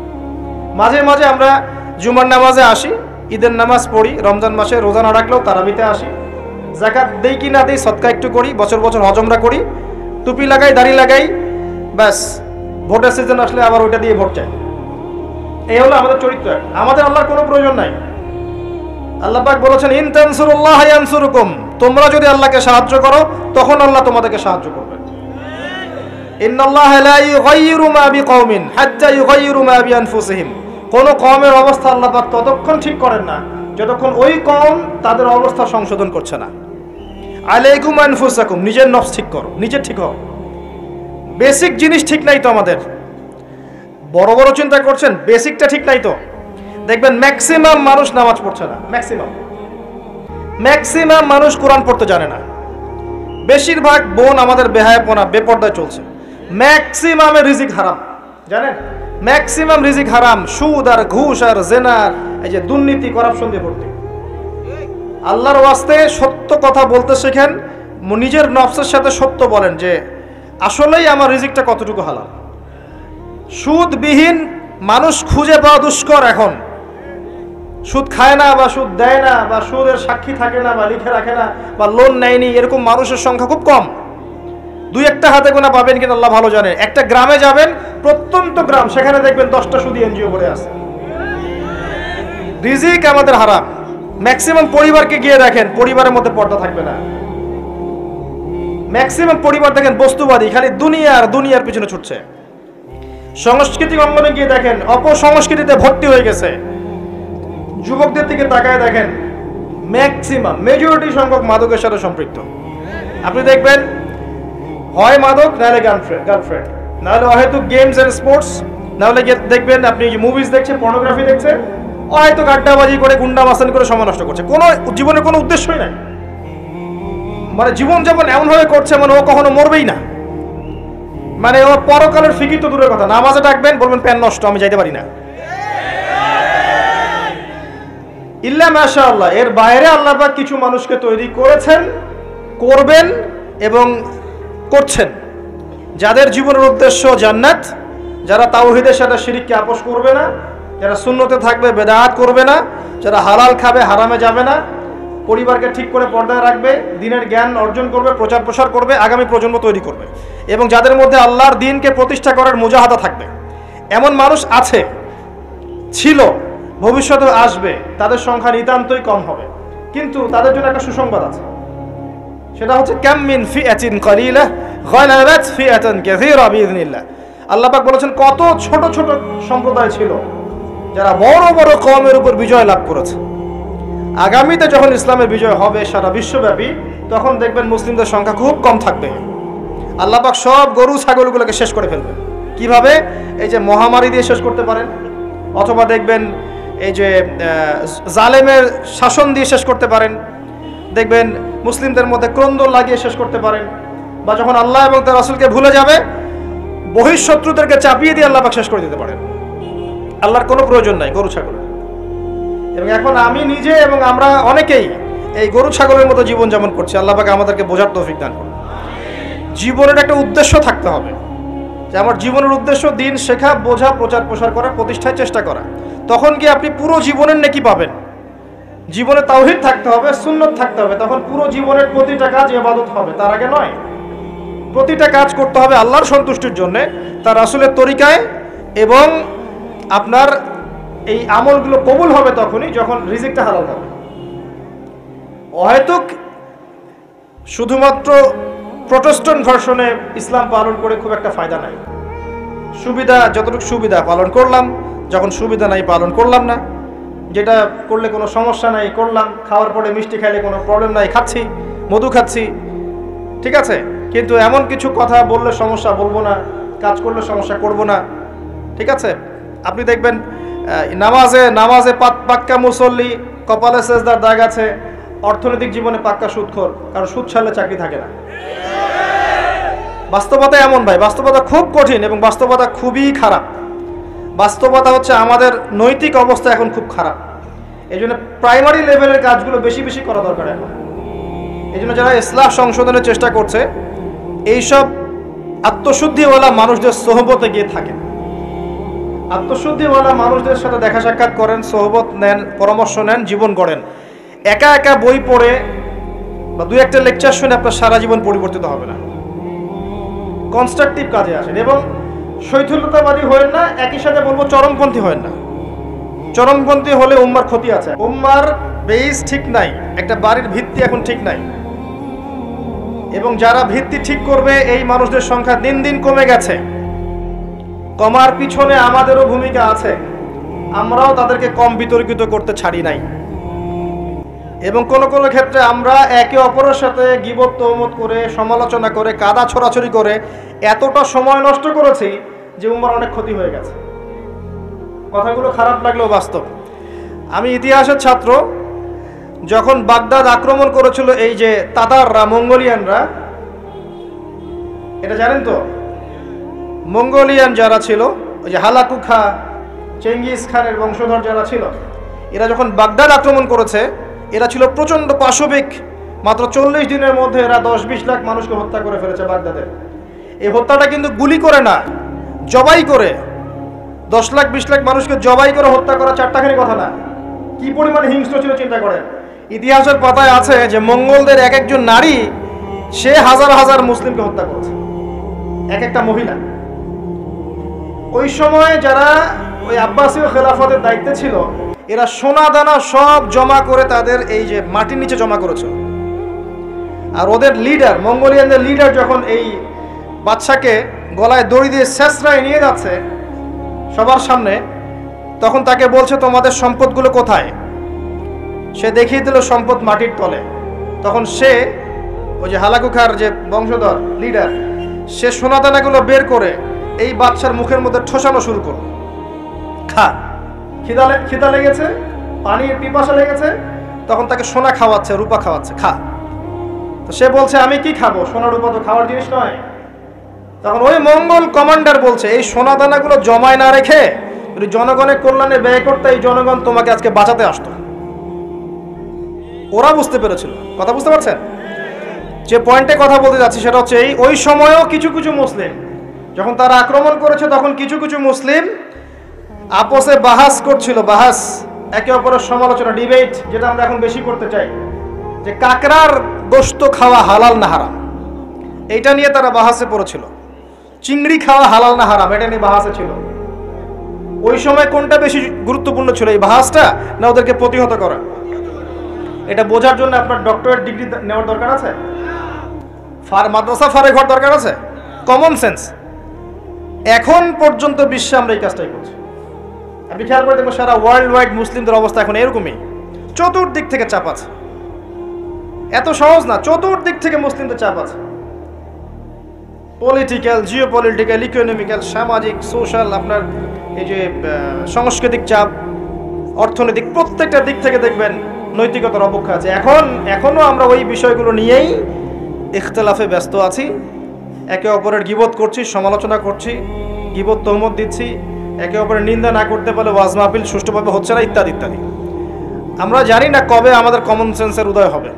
মাঝে মাঝে আমরা জুমার নামাজে আসি, ঈদের নামাজ পড়ি, রমজান মাসে রোজা না রাখলেও তারাবিতে আসি, যাকাত দেই কি না দেই, সদকা একটু করি, বছর বছর হজ উমরা করি, টুপি লাগাই, দাড়ি লাগাই, ব্যাস ভোটের সিজন আসলে আবার ওইটা দিয়ে ভোট চাই। এই হলো আমাদের চরিত্র। আমাদের আল্লাহর কোনো প্রয়োজন নাই। আল্লাহ পাক বলেছেন ইন তানসুরুল্লাহ ইয়ানসুরুকুম, তোমরা যদি আল্লাহকে সাহায্য করো তখন আল্লাহ তোমাদেরকে সাহায্য করবেন। ইন্নাল্লাহা লা ইউগাইয়িরু মা বিকওমিন হাত্তা ইউগাইয়িরু মা বিআনফুসিহিম, কোন কওমের অবস্থা আল্লাহ পাক ততক্ষণ ঠিক করেন না যতক্ষণ ওই কওম তাদের অবস্থা সংশোধন করছে না। আলাইকুম আনফুসাকুম, নিজের নফস ঠিক করো, নিজে ঠিক হও। বেসিক জিনিস ঠিক নাই তো আমাদের। বড় বড় চিন্তা করছেন, বেসিকটা ঠিক নাই তো। দেখবেন ম্যাক্সিমাম মানুষ নামাজ পড়ছে না, ম্যাক্সিমাম মানুষ কোরআন পড়তে জানে না। বেশিরভাগ বোন আমাদের বেহায়াপনা, বেপর্দায় চলছে। ম্যাক্সিমামের রিজিক হারাম, জানেন? ম্যাক্সিমাম রিজিক হারাম, সুদ আর ঘুষ আর জেনার, এই যে দুর্নীতি, করাপশন দিয়ে ভর্তি। আল্লাহর ওয়াস্তে সত্য কথা বলতে শেখেন, নিজের নফসের সাথে সত্য বলেন যে আসলেই আমার রিজিকটা কতটুকু হালাল। সুদবিহীন মানুষ খুঁজে পাওয়া দুষ্কর এখন। সুদ খায় না বা সুদ দেয় না বা সুদের সাক্ষী থাকে না বা লিখে রাখে না বা লোন নেয়নি, এরকম মানুষের সংখ্যা খুব কম। 2-1টা হাতে গোনা পাবেন কিনা আল্লাহ ভালো জানে। একটা গ্রামে যাবেন, প্রত্যন্ত গ্রাম, সেখানে দেখবেন 10টা সুদী এনজিও করে আছে। রিজিক আমাদের হারাম। ম্যাক্সিমাম পরিবারকে গিয়ে দেখেন, পরিবারের মধ্যে পর্দা থাকবে না। ম্যাক্সিমাম পরিবার দেখেন বস্তুবাদী, খালি দুনিয়ার পিছনে ছুটছে। সাংস্কৃতিক অঙ্গনে গিয়ে দেখেন অপসংস্কৃতিতে ভর্তি হয়ে গেছে। যুবকদের দিকে তাকায় দেখেন, ম্যাক্সিমাম মেজরিটি সংখ্যক মাদকের সাথে সম্পৃক্ত। আপনি দেখবেন হয় মাদক, নাহলে গার্লফ্রেন্ড, নাহলে হয়তো গেমস এন্ড স্পোর্টস, নাহলে দেখবেন আপনি মুভিজ দেখছে, পর্নোগ্রাফি দেখছে, হয়তো গাড্ডাবাজি করে, গুন্ডা মাস্তানি করে সময় নষ্ট করছে। কোনো জীবনে কোনো উদ্দেশ্যই নাই। মানে জীবন যাপন এমনভাবে করছে মানে ও কখনো মরবেই না। মানে ও পরকালের ফিকির তো দূরের কথা, নামাজে ডাকবেন বলবেন প্যান নষ্ট, আমি যাইতে পারি না। ইল্লা মাশাআল্লাহ, এর বাইরে আল্লাহ পাক কিছু মানুষকে তৈরি করেছেন, করবেন এবং করছেন, যাদের জীবনের উদ্দেশ্য জান্নাত, যারা তাওহীদের সাথে শিরককে আপোষ করবে না, যারা সুন্নতে থাকবে, বেদাত করবে না, যারা হালাল খাবে, হারামে যাবে না, পরিবারকে ঠিক করে পর্দায় রাখবে, দিনের জ্ঞান অর্জন করবে, প্রচার প্রসার করবে, আগামী প্রজন্ম তৈরি করবে, এবং যাদের মধ্যে আল্লাহর দ্বীনকে প্রতিষ্ঠা করার মুজাহাদা থাকবে। এমন মানুষ আছে, ছিল, ভবিষ্যতে আসবে। তাদের সংখ্যা নিতান্তই কম হবে, কিন্তু তাদের জন্য একটা সুসংবাদ আছে। সেটা হচ্ছে কাম মিন ফিআতিন কালিলা গালাবাত ফিআতান কাসীরা বিইذنিল্লাহ। আল্লাহ পাক বলেছেন কত ছোট ছোট সম্প্রদায় ছিল যারা বড় বড় কওমের উপর বিজয় লাভ করেছে। আগামীতে যখন ইসলামের বিজয় হবে সারা বিশ্বব্যাপী, তখন দেখবেন মুসলিমদের সংখ্যা খুব কম থাকবে। আল্লাহ পাক সব গরু ছাগলগুলোকে শেষ করে ফেলবে। কিভাবে? এই যে মহামারী দিয়ে শেষ করতে পারেন, অথবা দেখবেন এই যে জালেমের শাসন দিয়ে শেষ করতে পারেন, দেখবেন মুসলিমদের মধ্যে ক্রন্দন লাগিয়ে শেষ করতে পারেন, বা যখন আল্লাহ এবং তার রাসূলকে ভুলে যাবে বহিঃশত্রুদেরকে চাপিয়ে দিয়ে আল্লাহ পাক শেষ করে দিতে পারেন। আল্লাহর কোনো প্রয়োজন নাই গরু ছাগলের। এবং এখন আমি নিজে এবং আমরা অনেকেই এই গরু ছাগলের মতো জীবন যেমন করছি, আল্লাহ পাক আমাদেরকে বোঝার তৌফিক দান করুন। জীবনের একটা উদ্দেশ্য থাকতে হবে, যে আমার জীবনের উদ্দেশ্য দিন শেখা, বোঝা, প্রচার প্রসার করা, প্রতিষ্ঠায় চেষ্টা করা। তখন কি আপনি পুরো জীবনের নেকি পাবেন। জীবনে তাওহীদ থাকতে হবে, সুন্নত থাকতে হবে, তখন পুরো জীবনের প্রতিটা কাজ ইবাদত হবে। তার আগে নয়। প্রতিটা কাজ করতে হবে আল্লাহর সন্তুষ্টির জন্য, তার রাসূলের তরিকায়, এবং আপনার এই আমলগুলো কবুল হবে তখনই যখন রিজিকটা হালাল হবে। অহেতুক শুধুমাত্র প্রোটেস্ট্যান্ট ভার্সনে ইসলাম পালন করে খুব একটা ফায়দা নাই। সুবিধা যতটুকু সুবিধা পালন করলাম, যখন সুবিধা নাই পালন করলাম না। যেটা করলে কোনো সমস্যা নাই করলাম, খাওয়ার পরে মিষ্টি খাইলে কোনো প্রবলেম নাই খাচ্ছি, মধু খাচ্ছি, ঠিক আছে। কিন্তু এমন কিছু কথা বললে সমস্যা বলবো না, কাজ করলে সমস্যা করব না, ঠিক আছে। আপনি দেখবেন নামাজে পাক্কা মুসল্লি, কপালে সেজদার দাগ আছে, অর্থনৈতিক জীবনে পাক্কা সুদখোর, কারণ সুদ ছাড়লে চাকরি থাকে না। বাস্তবতা এমন ভাই, বাস্তবতা খুব কঠিন এবং বাস্তবতা খুবই খারাপ। বাস্তবতা হচ্ছে আমাদের নৈতিক অবস্থা এখন খুব খারাপ। এই জন্য প্রাইমারি লেভেলের কাজগুলো বেশি বেশি করা দরকার এখন। এই জন্য যারা ইসলাহ সংশোধনের চেষ্টা করছে, এইসব আত্মশুদ্ধিওয়ালা মানুষদের সোহবতে গিয়ে থাকেন, আত্মশুদ্ধিওয়ালা মানুষদের সাথে দেখা সাক্ষাৎ করেন, সোহবত নেন, পরামর্শ নেন, জীবন গড়েন। একা একা বই পড়ে বা দুই একটা লেকচার শুনে আপনার সারা জীবন পরিবর্তিত হবে না। কনস্ট্রাকটিভ কাজে আসেন এবং শৈথিল্যতাবাদী হয়েন না, একই সাথে বলবো চরমপন্থী হয়েন না। চরমপন্থী হলে উম্মার ক্ষতি আছে। উম্মার বেস ঠিক নাই, একটা বাড়ির ভিত্তি এখন ঠিক নাই, এবং যারা ভিত্তি ঠিক করবে এই মানুষদের সংখ্যা দিন দিন কমে গেছে। কমার পিছনে আমাদেরও ভূমিকা আছে, আমরাও তাদেরকে কম বিতর্কিত করতে ছাড়ি নাই। এবং কোন কোন ক্ষেত্রে আমরা একে অপরের সাথে গীবত তহমত করে, সমালোচনা করে, কাদা ছড়াছড়ি করে এতটা সময় নষ্ট করেছি যে উম্মার অনেক ক্ষতি হয়ে গেছে। কথাগুলো খারাপ লাগলেও বাস্তব। আমি ইতিহাসের ছাত্র। যখন বাগদাদ আক্রমণ করেছিল এই যে তাতাররা, মঙ্গোলিয়ানরা, এটা জানেন তো? মঙ্গোলিয়ান যারা ছিল, ওই যে হালাকু খা, চেঙ্গিস খানের বংশধর যারা ছিল, এরা যখন বাগদাদ আক্রমণ করেছে, এরা ছিল প্রচণ্ড পাশবিক। মাত্র 40 দিনের মধ্যে এরা 10-20 লাখ মানুষকে হত্যা করে ফেলেছে বাগদাদে। এই হত্যাটা কিন্তু গুলি করে না, জবাই করে। 10 লাখ 20 লাখ মানুষকে জবাই করে হত্যা করা চারটাখানি কথা না। কি পরিমাণে হিংস্র ছিল চিন্তা করেন। ইতিহাসের পাতায় আছে যে মঙ্গলদের এক একজন নারী সে হাজার হাজার মুসলিমকে হত্যা করেছে, এক একটা মহিলা। ওই সময় যারা ওই আব্বাসীয় খেলাফতের দায়িত্বে ছিল, এরা সোনা দানা সব জমা করে তাদের এই যে মাটির নিচে জমা করেছিল। আর ওদের লিডার, মঙ্গোলিয়ানদের লিডার যখন এই বাদশাকে গলায় দড়ি দিয়ে শেষরায় নিয়ে যাচ্ছে সবার সামনে, তখন তাকে বলছে তোমাদের সম্পদগুলো কোথায়? সে দেখিয়ে দিল সম্পদ মাটির তলে। তখন সে ওই যে হালাকু খার যে বংশধর লিডার, সে সোনাদানাগুলো বের করে এই বাদশার মুখের মধ্যে ঠোসানো শুরু করল। খা, খিদা লেগেছে, পানির পিপাসা লেগেছে, তখন তাকে সোনা খাওয়াচ্ছে, রূপা খাওয়াচ্ছে, খা। তো সে বলছে আমি কি খাবো, সোনা রূপা তো খাওয়ার জিনিস নয়। তখন ওই মঙ্গল কমান্ডার বলছে এই সোনা দানাগুলো জমায় না রেখে যদি জনগণের কল্যাণে ব্যয় করতে, এই জনগণ তোমাকে আজকে বাঁচাতে আসতো। ওরা বুঝতে পেরেছিল। কথা বুঝতে পারছেন? যে পয়েন্টে কথা বলতে যাচ্ছি সেটা হচ্ছে এই, ওই সময়ও কিছু কিছু মুসলিম যখন তারা আক্রমণ করেছে, তখন কিছু কিছু মুসলিম আপসে বাহাস করছিল, বাহাস, একে অপরের সমালোচনা, ডিবেট, যেটা আমরা এখন বেশি করতে চাই, যে কাকড়ার গোশত খাওয়া হালাল না হারাম, এইটা নিয়ে তারা বাহাসে পড়েছিল। চিংড়ি খাওয়া হালাল না হারাম, এটা নিয়ে বাহাসে ছিল। ওই সময় কোনটা বেশি গুরুত্বপূর্ণ ছিল, এই বাহাসটা না ওদেরকে প্রতিহত করা? এটা বোঝার জন্য আপনার ডক্টরেট ডিগ্রি নেওয়ার দরকার আছে, মাদ্রাসা ফারেক হওয়ার দরকার আছে, কমন সেন্স। এখন পর্যন্ত বিশ্বে আমরা এই কাজটাই করছি। আপনি খেয়াল করে দেখবেন সারা ওয়ার্ল্ড ওয়াইড মুসলিমদের অবস্থা এখন এরকমই, চতুর্দিক থেকে চাপ আছে। এত সহজ না, চতুর্দিক থেকে মুসলিমদের চাপ আছে। পলিটিক্যাল, জিওপলিটিক্যাল, ইকোনমিক্যাল, সামাজিক, সোশ্যাল, আপনার এই যে সাংস্কৃতিক চাপ, অর্থনৈতিক, প্রত্যেকটা দিক থেকে দেখবেন নৈতিকতার অবক্ষয় আছে। এখনো আমরা ওই বিষয়গুলো নিয়েই ইখতিলাফে ব্যস্ত আছি। একে অপরের গীবত করছি, সমালোচনা করছি, গীবত তহমত দিচ্ছি, একে অপরের নিন্দা না করতে পারলে ওয়াজ মাহফিল সুষ্ঠুভাবে হচ্ছে না, ইত্যাদি ইত্যাদি। আমরা জানি না কবে আমাদের কমন সেন্সের উদয় হবে,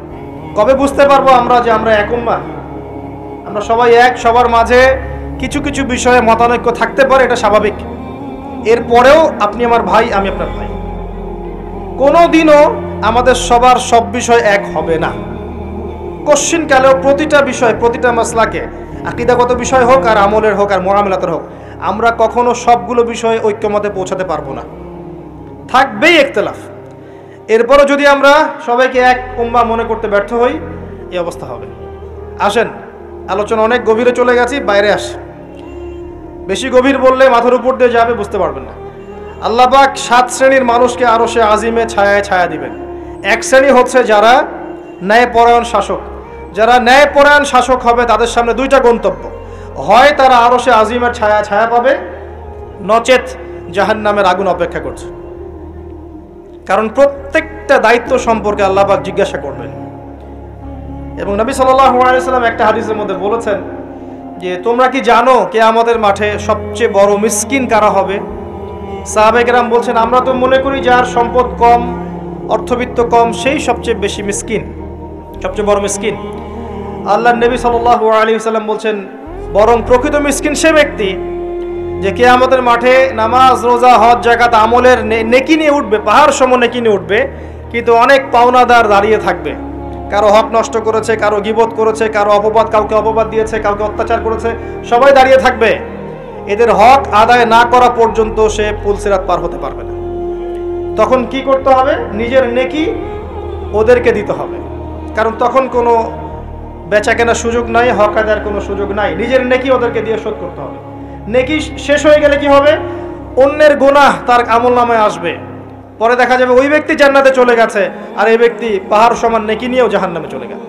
কবে বুঝতে পারবো আমরা যে আমরা এক উম্মাহ, আমরা সবাই এক, সবার মাঝে কিছু কিছু বিষয়ে মতানৈক্য থাকতে পারে, এটা স্বাভাবিক। এরপরেও আপনি আমার ভাই, আমি আপনার ভাই। কোনোদিনও আমাদের সবার সব বিষয় এক হবে না। কশ্চিনকালেও প্রতিটা বিষয়, প্রতিটা মাসলাকে, আকীদাগত বিষয় হোক আর আমলের হোক আর মুআমালাতের হোক, আমরা কখনো সবগুলো বিষয়ে ঐক্যমতে পৌঁছাতে পারবো না, থাকবেই ইখতিলাফ। এরপরও যদি আমরা সবাইকে এক উম্মাহ মনে করতে ব্যর্থ হই, এই অবস্থা হবে। আসেন, আলোচনা অনেক গভীরে চলে গেছি, বাইরে আসে। বেশি গভীর বললে মাথার উপর দিয়ে যাবে, বুঝতে পারবেন না। আল্লাহ পাক 7 শ্রেণীর মানুষকে আরশে আজিমে ছায়ায় ছায়া দিবেন। এক শ্রেণী হচ্ছে যারা ন্যায়পরায়ণ শাসক। যারা ন্যায়পরায়ণ শাসক হবে তাদের সামনে দুইটা গন্তব্য, হয় তারা আরশে আজিমের ছায়া ছায়া পাবে, নচেত জাহান্নামের আগুন অপেক্ষা করছে। কারণ প্রত্যেকটা দায়িত্ব সম্পর্কে আল্লাহ পাক জিজ্ঞাসা করবেন। এবং নবী সাল্লাল্লাহু আলাইহি ওয়াসাল্লাম একটা হাদিসের মধ্যে বলেছেন যে তোমরা কি জানো কিয়ামতের মাঠে সবচেয়ে বড় মিসকিন কারা হবে? সাহাবায়ে কেরাম বলছেন, আমরা তো মনে করি যার সম্পদ কম, অর্থবিত্ত কম, সেই সবচেয়ে বেশি মিসকিন, সবচেয়ে বড় মিসকিন। আল্লাহর নবী সাল্লাল্লাহু আলাইহি ওয়াসাল্লাম বলছেন, বরং প্রকৃত মিসকিন সে ব্যক্তি যে কিয়ামতের মাঠে নামাজ, রোজা, হজ, যাকাত, আমলের নেকি নিয়ে উঠবে, পাহাড় সম নেকি নিয়ে উঠবে, কিন্তু অনেক পাওনাদার দাঁড়িয়ে থাকবে। কারো হক নষ্ট করেছে, কারো গীবত করেছে, কারো অপবাদ, কাউকে অপবাদ দিয়েছে, কাউকে অত্যাচার করেছে, সবাই দাঁড়িয়ে থাকবে। এদের হক আদায় না করা পর্যন্ত সে পুলসিরাত পার হতে পারবে না। তখন কি করতে হবে? নিজের নেকি ওদেরকে দিতে হবে, কারণ তখন কোনো বেচা কেনার সুযোগ নাই, হক আদায়ের কোনো সুযোগ নাই। নিজের নেকি ওদেরকে দিয়ে শোধ করতে হবে। নেকি শেষ হয়ে গেলে কি হবে? অন্যের গুনাহ তার আমলনামায় আসবে, পরে দেখা যাবে ওই ব্যক্তি জান্নাতে চলে গেছে আর এই ব্যক্তি পাহাড় সমান নেকি নিয়েও জাহান্নামে চলে গেল।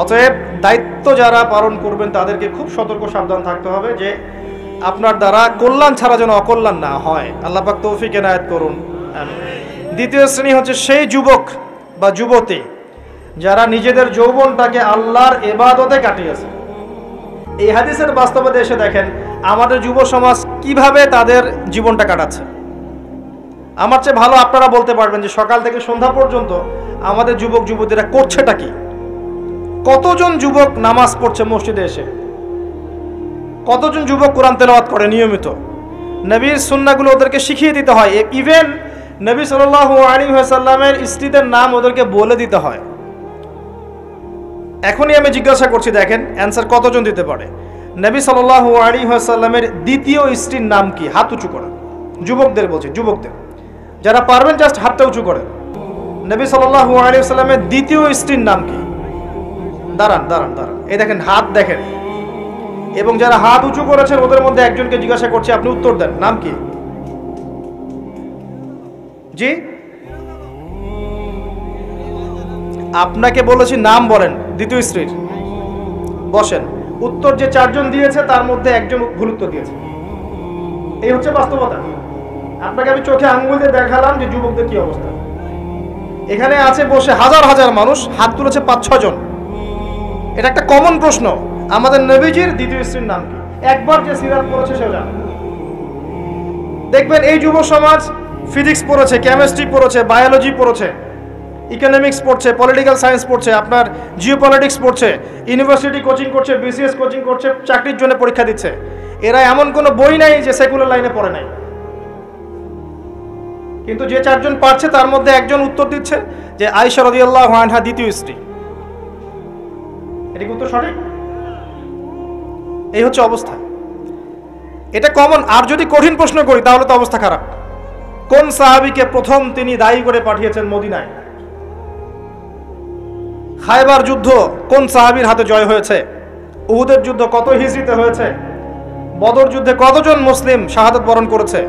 অতএব দায়িত্ব যারা পালন করবেন তাদেরকে খুব সতর্ক সাবধান থাকতে হবে যে আপনার দ্বারা কল্যাণ ছাড়া যেন অকল্যাণ না হয়। আল্লাহ পাক তৌফিক এনায়েত করুন। দ্বিতীয় শ্রেণী হচ্ছে সেই যুবক বা যুবতী যারা নিজেদের যৌবনটাকে আল্লাহর ইবাদতে কাটিয়েছে। এই হাদিসের বাস্তবতা এসে দেখেন আমাদের যুব সমাজ কিভাবে তাদের জীবনটা কাটাচ্ছে। আমার চেয়ে ভালো আপনারা বলতে পারবেন যে সকাল থেকে সন্ধ্যা পর্যন্ত আমাদের যুবক যুবতীরা করছেটা কি। কতজন যুবক নামাজ পড়ছে মসজিদে এসে, কতজন যুবক কোরআন তেলাওয়াত করে নিয়মিত। নবীর সুন্নাহগুলো ওদেরকে শিখিয়ে দিতে হয়। ইভেন নবী সাল্লাল্লাহু আলাইহি ওয়াসাল্লামের স্ত্রীদের নাম ওদেরকে বলে দিতে হয়। এখনই আমি জিজ্ঞাসা করছি, দেখেন অ্যান্সার কতজন দিতে পারে। নবী সাল্লাল্লাহু আলাইহি ওয়াসাল্লামের দ্বিতীয় স্ত্রীর নাম কি? হাত উঁচু করেন। যুবকদের বলছি, যুবকদের যারা পারবেন জাস্ট হাতটা উঁচু করেন। নবী সাল্লাল্লাহু আলাইহি ওয়াসাল্লামের দ্বিতীয় স্ত্রীর নাম কি? দাঁড়ান দাঁড়ান দাঁড়ান, এই দেখেন হাত দেখেন। এবং যারা হাত উঁচু করেছেন ওদের মধ্যে একজনকে জিজ্ঞাসা করছি, আপনি উত্তর দেন, নাম কি? জি, আপনাকে বলেছি নাম বলেন দ্বিতীয় স্ত্রীর। বসেন। উত্তর যে 4 জন দিয়েছে তার মধ্যে একজন ভুল উত্তর দিয়েছে। এই হচ্ছে বাস্তবতা। আপনাকে আমি চোখে আঙ্গুল দিয়ে দেখালাম যে যুবকদের কি অবস্থা। এখানে আছে বসে হাজার হাজার মানুষ, হাত তুলেছে 5-6 জন। এটা একটা কমন প্রশ্ন, আমাদের নবীজির দ্বিতীয় স্ত্রীর নাম কি? একবার যে সিরাত পড়েছে সেও জানে। দেখবেন এই যুব সমাজ ফিজিক্স পড়েছে, কেমিস্ট্রি পড়েছে, বায়োলজি পড়েছে, ইকোনমিক্স পড়ছে, পলিটিক্যাল সায়েন্স পড়ছে, আপনার জিওপলিটিক্স পড়ছে, ইউনিভার্সিটি কোচিং করছে, বিসিএস কোচিং করছে, চাকরির জন্য পরীক্ষা দিচ্ছে। এরা এমন কোনো বই নাই যে সেকুলার লাইনে পড়ে নাই। কিন্তু যে 4 জন পারছে তার মধ্যে একজন উত্তর দিচ্ছে যে আয়েশা রাদিয়াল্লাহু আনহা দ্বিতীয় স্ত্রী। এটা কি উত্তর সঠিক? এই হচ্ছে অবস্থা। এটা কমন। আর যদি কঠিন প্রশ্ন করি তাহলে তো অবস্থা খারাপ। কোন সাহাবীকে প্রথম তিনি দায়ী করে পাঠিয়েছেন মদিনায়? খায়বার যুদ্ধ কোন সাহাবীর হাতে জয় হয়েছে? উহুদের যুদ্ধ কত হিজরিতে হয়েছে? বদর যুদ্ধে কতজন মুসলিম শাহাদাত বরণ করেছে?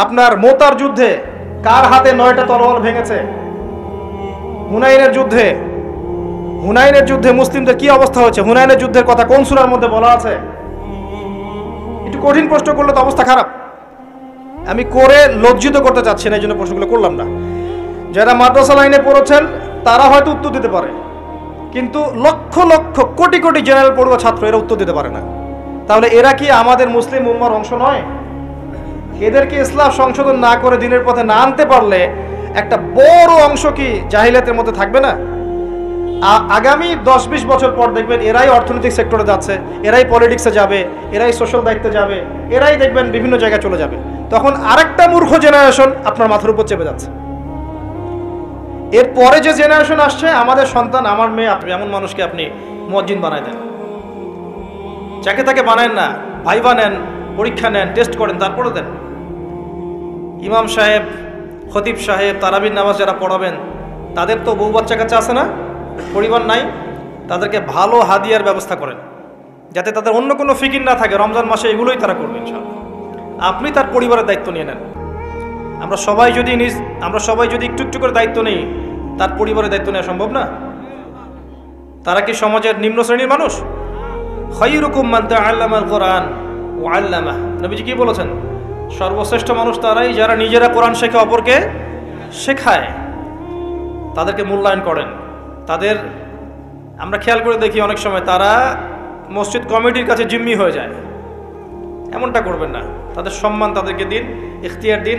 আপনার মোতার যুদ্ধে কার হাতে 9টা তরোয়াল ভেঙেছে? হুনাইনের যুদ্ধে মুসলিমদের কি অবস্থা হয়েছে? হুনাইনের যুদ্ধের কথা কোন সূরার মধ্যে বলা আছে? একটু কঠিন প্রশ্ন করলে তো অবস্থা খারাপ। আমি করে লজ্জিত করতে চাচ্ছি না, এই জন্য প্রশ্নগুলো করলাম না। যারা মাদ্রাসা লাইনে পড়েছেন তারা হয়তো উত্তর দিতে পারে, কিন্তু লক্ষ লক্ষ কোটি কোটি জেনারেল পড়ুয়া ছাত্র এরা উত্তর দিতে পারে না। তাহলে এরা কি আমাদের মুসলিম উম্মার অংশ নয়? এদেরকে ইসলাম সংশোধন না করে দিনের পথে না আনতে পারলে একটা বড় অংশ কি জাহিলিয়াতের মধ্যে থাকবে না? আগামী 10-20 বছর পর দেখবেন এরাই অর্থনৈতিক সেক্টরে যাচ্ছে, এরাই পলিটিক্সে যাবে, এরাই সোশ্যাল দায়িত্বে যাবে, এরাই দেখবেন বিভিন্ন জায়গায় চলে যাবে। তখন আরেকটা মূর্খ জেনারেশন আপনার মাথার উপর চেপে যাচ্ছে। এরপরে যে জেনারেশন আসছে, আমাদের সন্তান, আমার মেয়ে, আপনি এমন মানুষকে আপনি মুয়াজ্জিন বানায় দেন, যাকে তাকে বানায় না, ভাইবা নেন, পরীক্ষা নেন, টেস্ট করেন, তারপরে দেন। ইমাম সাহেব, খতিব সাহেব, তারাবির নামাজ যারা পড়াবেন তাদের তো বউ বাচ্চা কাছে আছে না, পরিবার নাই, তাদেরকে ভালো হাদিয়ার ব্যবস্থা করেন, যাতে তাদের অন্য কোনো ফিকির না থাকে। রমজান মাসে এগুলোই তারা করবে ইনশাআল্লাহ। আপনি তার পরিবারের দায়িত্ব নিয়ে নেন। আমরা সবাই যদি একটু একটু করে দায়িত্ব নেই, তার পরিবারের দায়িত্ব নেওয়া সম্ভব না? তারা কি সমাজের নিম্ন শ্রেণীর মানুষ? খায়রুকুম মান তাআল্লামাল কোরআন ওয়া আল্লামাহ। নবীজি কি বলেছেন? সর্বশ্রেষ্ঠ মানুষ তারাই যারা নিজেরা কোরআন শেখে অপরকে শেখায়, তাদেরকে মূল্যায়ন করেন। তাদের আমরা খেয়াল করে দেখি অনেক সময় তারা মসজিদ কমিটির কাছে জিম্মি হয়ে যায়। এমনটা করবেন না, তাদের সম্মান তাদেরকে দিন, ইখতিয়ার দিন,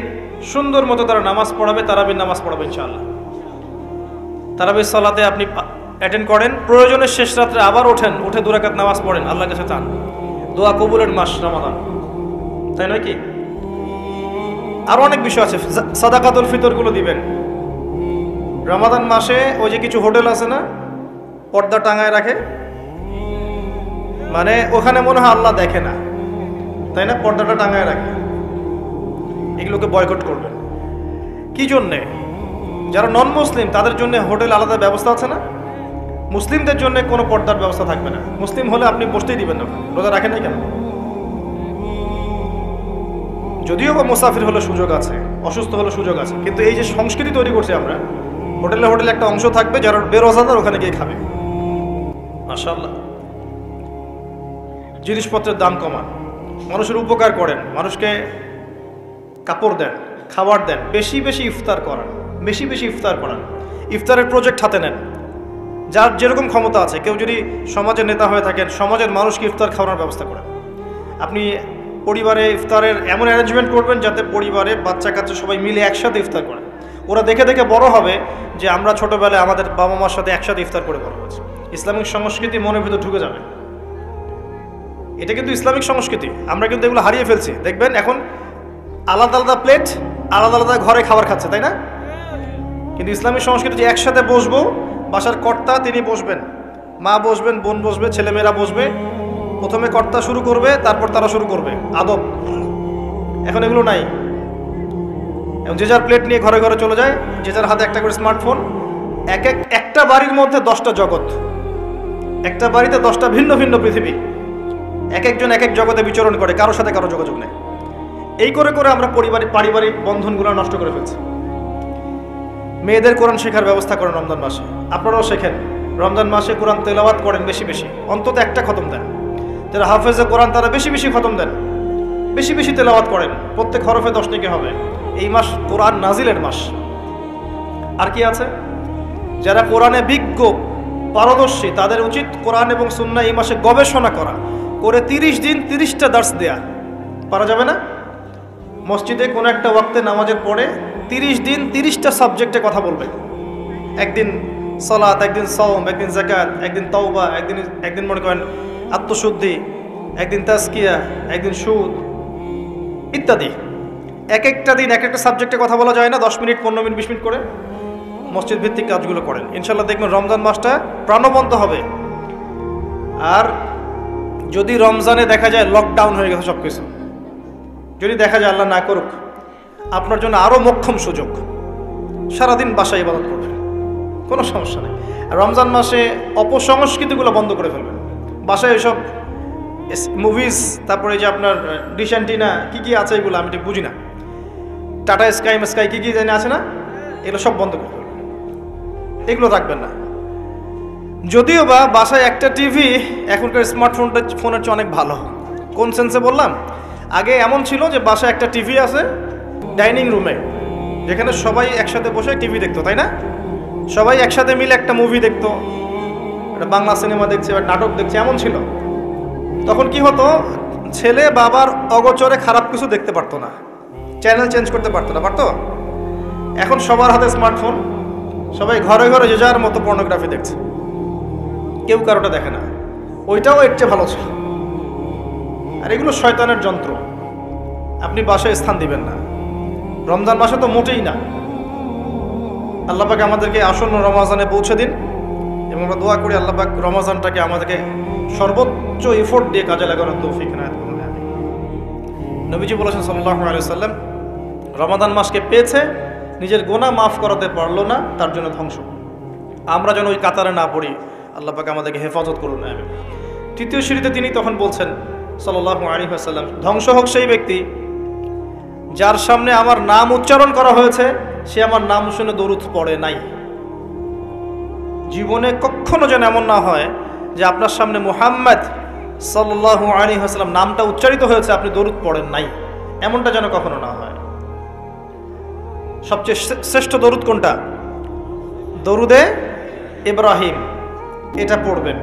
সুন্দর মতো তারা নামাজ পড়াবে, তারাবির নামাজ পড়াবে ইনশাআল্লাহ। তারাবির সালাতে আপনি অ্যাটেন্ড করেন, প্রয়োজনের শেষ রাত্রে আবার ওঠেন, উঠে 2 রাকাত নামাজ পড়েন, আল্লাহর কাছে চান, দোয়া কবুলের মাস রমাদান, তাই নয় কি? আরো অনেক বিষয় আছে। সাদাকাতুল ফিতরগুলো দিবেন রমাদান মাসে। ওই যে কিছু হোটেল আছে না, পর্দা টাঙায় রাখে, মানে ওখানে মনে হয় আল্লাহ দেখে না, তাই না? পর্দাটা টাঙায় রাখে, এগুলোকে বয়কট করবেন। কি জন্যে? যারা নন মুসলিম তাদের জন্য হোটেল আলাদা ব্যবস্থা আছে না, মুসলিমদের জন্য কোনো পর্দার ব্যবস্থা থাকবে না। মুসলিম হলে আপনি বসতেই দিবেন না, রোজা রাখেন না কেন? যদিও বা মুসাফির হলে সুযোগ আছে, অসুস্থ হলে সুযোগ আছে, কিন্তু এই যে সংস্কৃতি তৈরি করছি আমরা, হোটেলে একটা অংশ থাকবে যারা বেরোজাদার ওখানে গিয়ে খাবে। মাশাআল্লাহ। জিনিসপত্রের দাম কমান, মানুষের উপকার করেন, মানুষকে কাপড় দেন, খাবার দেন, বেশি বেশি ইফতার করান, ইফতারের প্রজেক্ট হাতে নেন। যার যেরকম ক্ষমতা আছে, কেউ যদি সমাজের নেতা হয়ে থাকেন, সমাজের মানুষকে ইফতার খাওয়ানোর ব্যবস্থা করেন। আপনি পরিবারে ইফতারের এমন অ্যারেঞ্জমেন্ট করবেন যাতে পরিবারে বাচ্চা কাচ্চা সবাই মিলে একসাথে ইফতার করে। ওরা দেখে দেখে বড় হবে যে আমরা ছোটবেলায় আমাদের বাবা মার সাথে একসাথে ইফতার করে বড় হয়েছে। ইসলামিক সংস্কৃতি মনের ভিতর ঢুকে যাবে। এটা কিন্তু ইসলামিক সংস্কৃতি, আমরা কিন্তু এগুলো হারিয়ে ফেলছি। দেখবেন এখন আলাদা আলাদা প্লেট, আলাদা আলাদা ঘরে খাবার খাচ্ছে, তাই না? কিন্তু ইসলামিক সংস্কৃতি যে একসাথে বসবো, বাসার কর্তা তিনি বসবেন, মা বসবেন, বোন বসবে, ছেলেমেয়েরা বসবে, প্রথমে কর্তা শুরু করবে, তারপর তারা শুরু করবে, আদব। এখন এগুলো নাই। এবং যে যার প্লেট নিয়ে ঘরে ঘরে চলে যায়, যে যার হাতে একটা করে স্মার্টফোন। একটা বাড়ির মধ্যে 10টা জগৎ, একটা বাড়িতে 10টা ভিন্ন ভিন্ন পৃথিবী, এক একজন এক এক জগতে বিচরণ করে, কারোর সাথে কারো যোগাযোগ নেই। এই করে করে আমরা পারিবারিক বন্ধনগুলো নষ্ট করে ফেলছি। মেয়েদের কোরআন শেখার ব্যবস্থা করেন রমজান মাসে, আপনারাও শেখেন। রমজান মাসে কোরআন তেলাওয়াত করেন বেশি বেশি, অন্তত একটা খতম দেন। যারা হাফেজে কোরআন তারা বেশি বেশি খতম দেন, বেশি বেশি তেলাওয়াত করেন, প্রত্যেক হরফে 10 নেকি হবে। এই মাস কোরআন নাজিলের মাস। আর কি আছে? যারা কোরআনে বিজ্ঞ পারদর্শী তাদের উচিত কোরআন এবং সুন্নাহ এই মাসে গবেষণা করা, করে 30 দিন 30টা দার্স দেয়া। পারা যাবে না? মসজিদে কোনো একটা ওয়াক্তে নামাজের পরে 30 দিন 30টা সাবজেক্টে কথা বলবে। একদিন সালাত, একদিন সাওম, একদিন যাকাত, একদিন তাওবা, একদিন মনে করেন আত্মশুদ্ধি, একদিন তাজকিয়া, একদিন সুদ ইত্যাদি। এক একটা দিন এক একটা সাবজেক্টে কথা বলা যায় না? 10 মিনিট, 15 মিনিট, 20 মিনিট করে মসজিদ ভিত্তিক কাজগুলো করেন। ইনশাল্লাহ দেখবেন রমজান মাসটা প্রাণবন্ত হবে। আর যদি রমজানে দেখা যায় লকডাউন হয়ে গেছে সব কিছু, যদি দেখা যায়, আল্লাহ না করুক, আপনার জন্য আরও মোক্ষম সুযোগ, সারাদিন বাসায় ইবাদত করবেন, কোনো সমস্যা নেই। রমজান মাসে অপসংস্কৃতিগুলো বন্ধ করে ফেলবেন। বাসায় এসব মুভিজ, তারপরে যে আপনার ডিশ অ্যান্টিনা কী কী আছে এগুলো আমি ঠিক বুঝি না, টাটা স্কাই কী কী জানি আছে না, এগুলো সব বন্ধ করে দেবেন, এগুলো রাখবেন না। যদিও বা বাসায় একটা টিভি এখনকার ফোনের চেয়ে অনেক ভালো। কোন সেন্সে বললাম? আগে এমন ছিল যে বাসায় একটা টিভি আছে ডাইনিং রুমে, যেখানে সবাই একসাথে বসে টিভি দেখতো, তাই না? সবাই একসাথে মিলে একটা মুভি দেখতো, একটা বাংলা সিনেমা দেখছে বা নাটক দেখছে, এমন ছিল। তখন কি হতো, ছেলে বাবার অগোচরে খারাপ কিছু দেখতে পারতো না, চ্যানেল চেঞ্জ করতে পারতো না, পারতো? এখন সবার হাতে স্মার্টফোন, সবাই ঘরে ঘরে যে যার মতো পর্নোগ্রাফি দেখছে, কেউ কারোটা দেখে না। ওইটাও এর চেয়ে ভালো ছিল। আর এগুলো শয়তানের যন্ত্র, আপনি বাসায় স্থান দিবেন না। রমজান মাসে তো মোটেই না। আল্লাহ পাক আমাদেরকে আসন্ন রমজানে পৌঁছে দিন, এবং আমরা দোয়া করি আল্লাহ পাক রমজানটাকে আমাদেরকে সর্বোচ্চ এফোর্ট দিয়ে কাজে লাগানোর তৌফিক এনায়েত করুন। নবীজি বলেছেন সাল্লাল্লাহু আলাইহি ওয়াসাল্লাম, রমাদান মাসকে পেয়েছে, নিজের গুনাহ মাফ করাতে পারলো না, তার জন্য ধ্বংস। আমরা যেন ওই কাতারে না পড়ি, আল্লাহ পাক আমাদেরকে হেফাজত করুন। তৃতীয় সিঁড়িতে তিনি তখন বলছেন সাল্লাল্লাহু আলাইহি ওয়াসাল্লাম, ধ্বংস হোক সেই ব্যক্তি যার সামনে আমার নাম উচ্চারণ করা হয়েছে, সে আমার নাম শুনে দরুদ পড়ে নাই। জীবনে কখনো যেন এমন না হয় যে আপনার সামনে মুহাম্মদ সাল্লাল্লাহু আলাইহি ওয়াসাল্লাম নামটা উচ্চারিত হয়েছে, আপনি দরুদ পড়েন নাই, এমনটা যেন কখনো না হয়। সবচেয়ে শ্রেষ্ঠ দরুদ কোনটা? দরুদে ইব্রাহিম, এটা পড়বেন।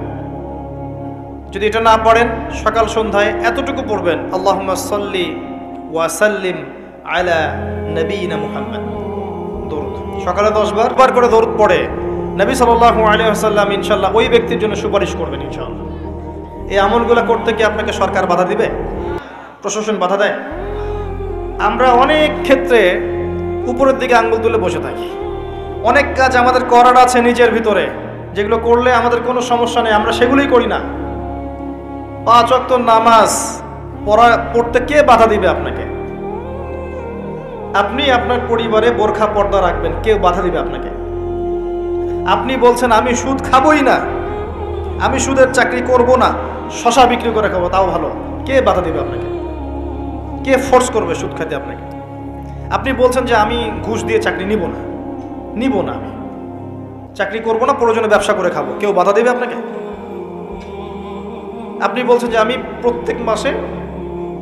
যদি এটা না পড়েন, সকাল সন্ধ্যায় এতটুকু পড়বেন, আল্লাহুম্মা সাল্লি ওয়া সাল্লিম আলা নবিয়িনা মুহাম্মদ। দরুদ সকালে 10 বার করে দরুদ পড়ে নবী সাল্লাল্লাহু আলাইহি ওয়াসাল্লাম ইনশাআল্লাহ ওই ব্যক্তির জন্য সুপারিশ করবেন ইনশাআল্লাহ। এই আমলগুলো করতে কি আপনাকে সরকার বাধা দিবে? প্রশাসন বাধা দেয়? আমরা অনেক ক্ষেত্রে উপরের দিকে আঙ্গুল তুলে বসে থাকি। অনেক কাজ আমাদের করার আছে নিজের ভিতরে, যেগুলো করলে আমাদের কোনো সমস্যা নেই, আমরা সেগুলোই করি না। 5 ওয়াক্ত নামাজ পড়তে কে বাধা দিবে আপনাকে? আপনি আপনার পরিবারে বোরখা পর্দা রাখবেন, কেউ বাধা দিবে আপনাকে? আপনি বলছেন আমি সুদ খাবই না, আমি সুদের চাকরি করব না, শশা বিক্রি করে খাবো, তাও ভালো, কে বাধা দিবে আপনাকে? কে ফোর্স করবে সুদ খেতে আপনাকে? আপনি বলছেন যে আমি ঘুষ দিয়ে চাকরি নিব না, আমি চাকরি করব না, প্রয়োজনে ব্যবসা করে খাবো, কেউ বাধা দেবে আপনাকে? আপনি বলছেন যে আমি প্রত্যেক মাসে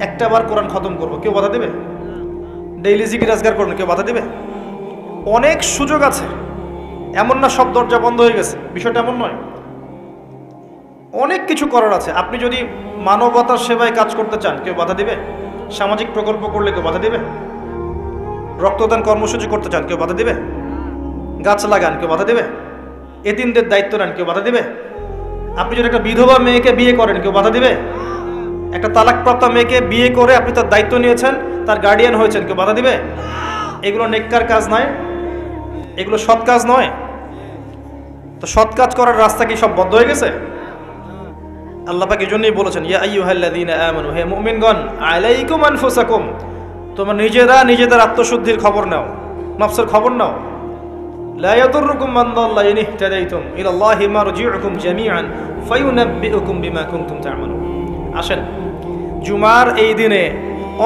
একটা বার কোরআন খতম করব, কেউ বাধা দেবে? ডেইলি জিকির আজকার করবেন, কেউ বাধা দেবে? অনেক সুযোগ আছে, এমন না সব দরজা বন্ধ হয়ে গেছে, বিষয়টা এমন নয়। অনেক কিছু করার আছে। আপনি যদি মানবতার সেবায় কাজ করতে চান, কেউ বাধা দিবে? সামাজিক প্রকল্প করলে কেউ বাধা দিবে? রক্তদান কর্মসূচি করতে চান, কেউ বাধা দিবে? গাছ লাগান, কেউ বাধা দিবে? এতিমদের দায়িত্ব নেন, কেউ বাধা দিবে? আপনি যদি একটা বিধবা মেয়েকে বিয়ে করেন, কেউ বাধা দিবে? একটা তালাকপ্রাপ্ত মেয়েকে বিয়ে করে আপনি তার দায়িত্ব নিয়েছেন, তার গার্ডিয়ান হয়েছেন, কেউ বাধা দিবে? এগুলো নেককার কাজ নয়, এগুলো সৎ কাজ নয়। তো সৎ কাজ করার রাস্তা কি সব বন্ধ হয়ে গেছে? আল্লাহ পাক এই জন্যই বলেছেন, ইয়া আইয়ুহাল্লাযীনা আমানু, হে মুমিনগণ, আলাইকুম আনফুসাকুম, তোমরা নিজেরা নিজেদের আত্মশুদ্ধির খবর নাও, নফসের খবর নাও। লা ইয়াদুররুকুম মান দাল্লা ইন ইহতাদাইতুম ইলাল্লাহি মারজিউকুম জামিআন ফায়ুনাব্বিউকুম বিমা কুনতুম তা'মালুন। আসেন, জুমার এই দিনে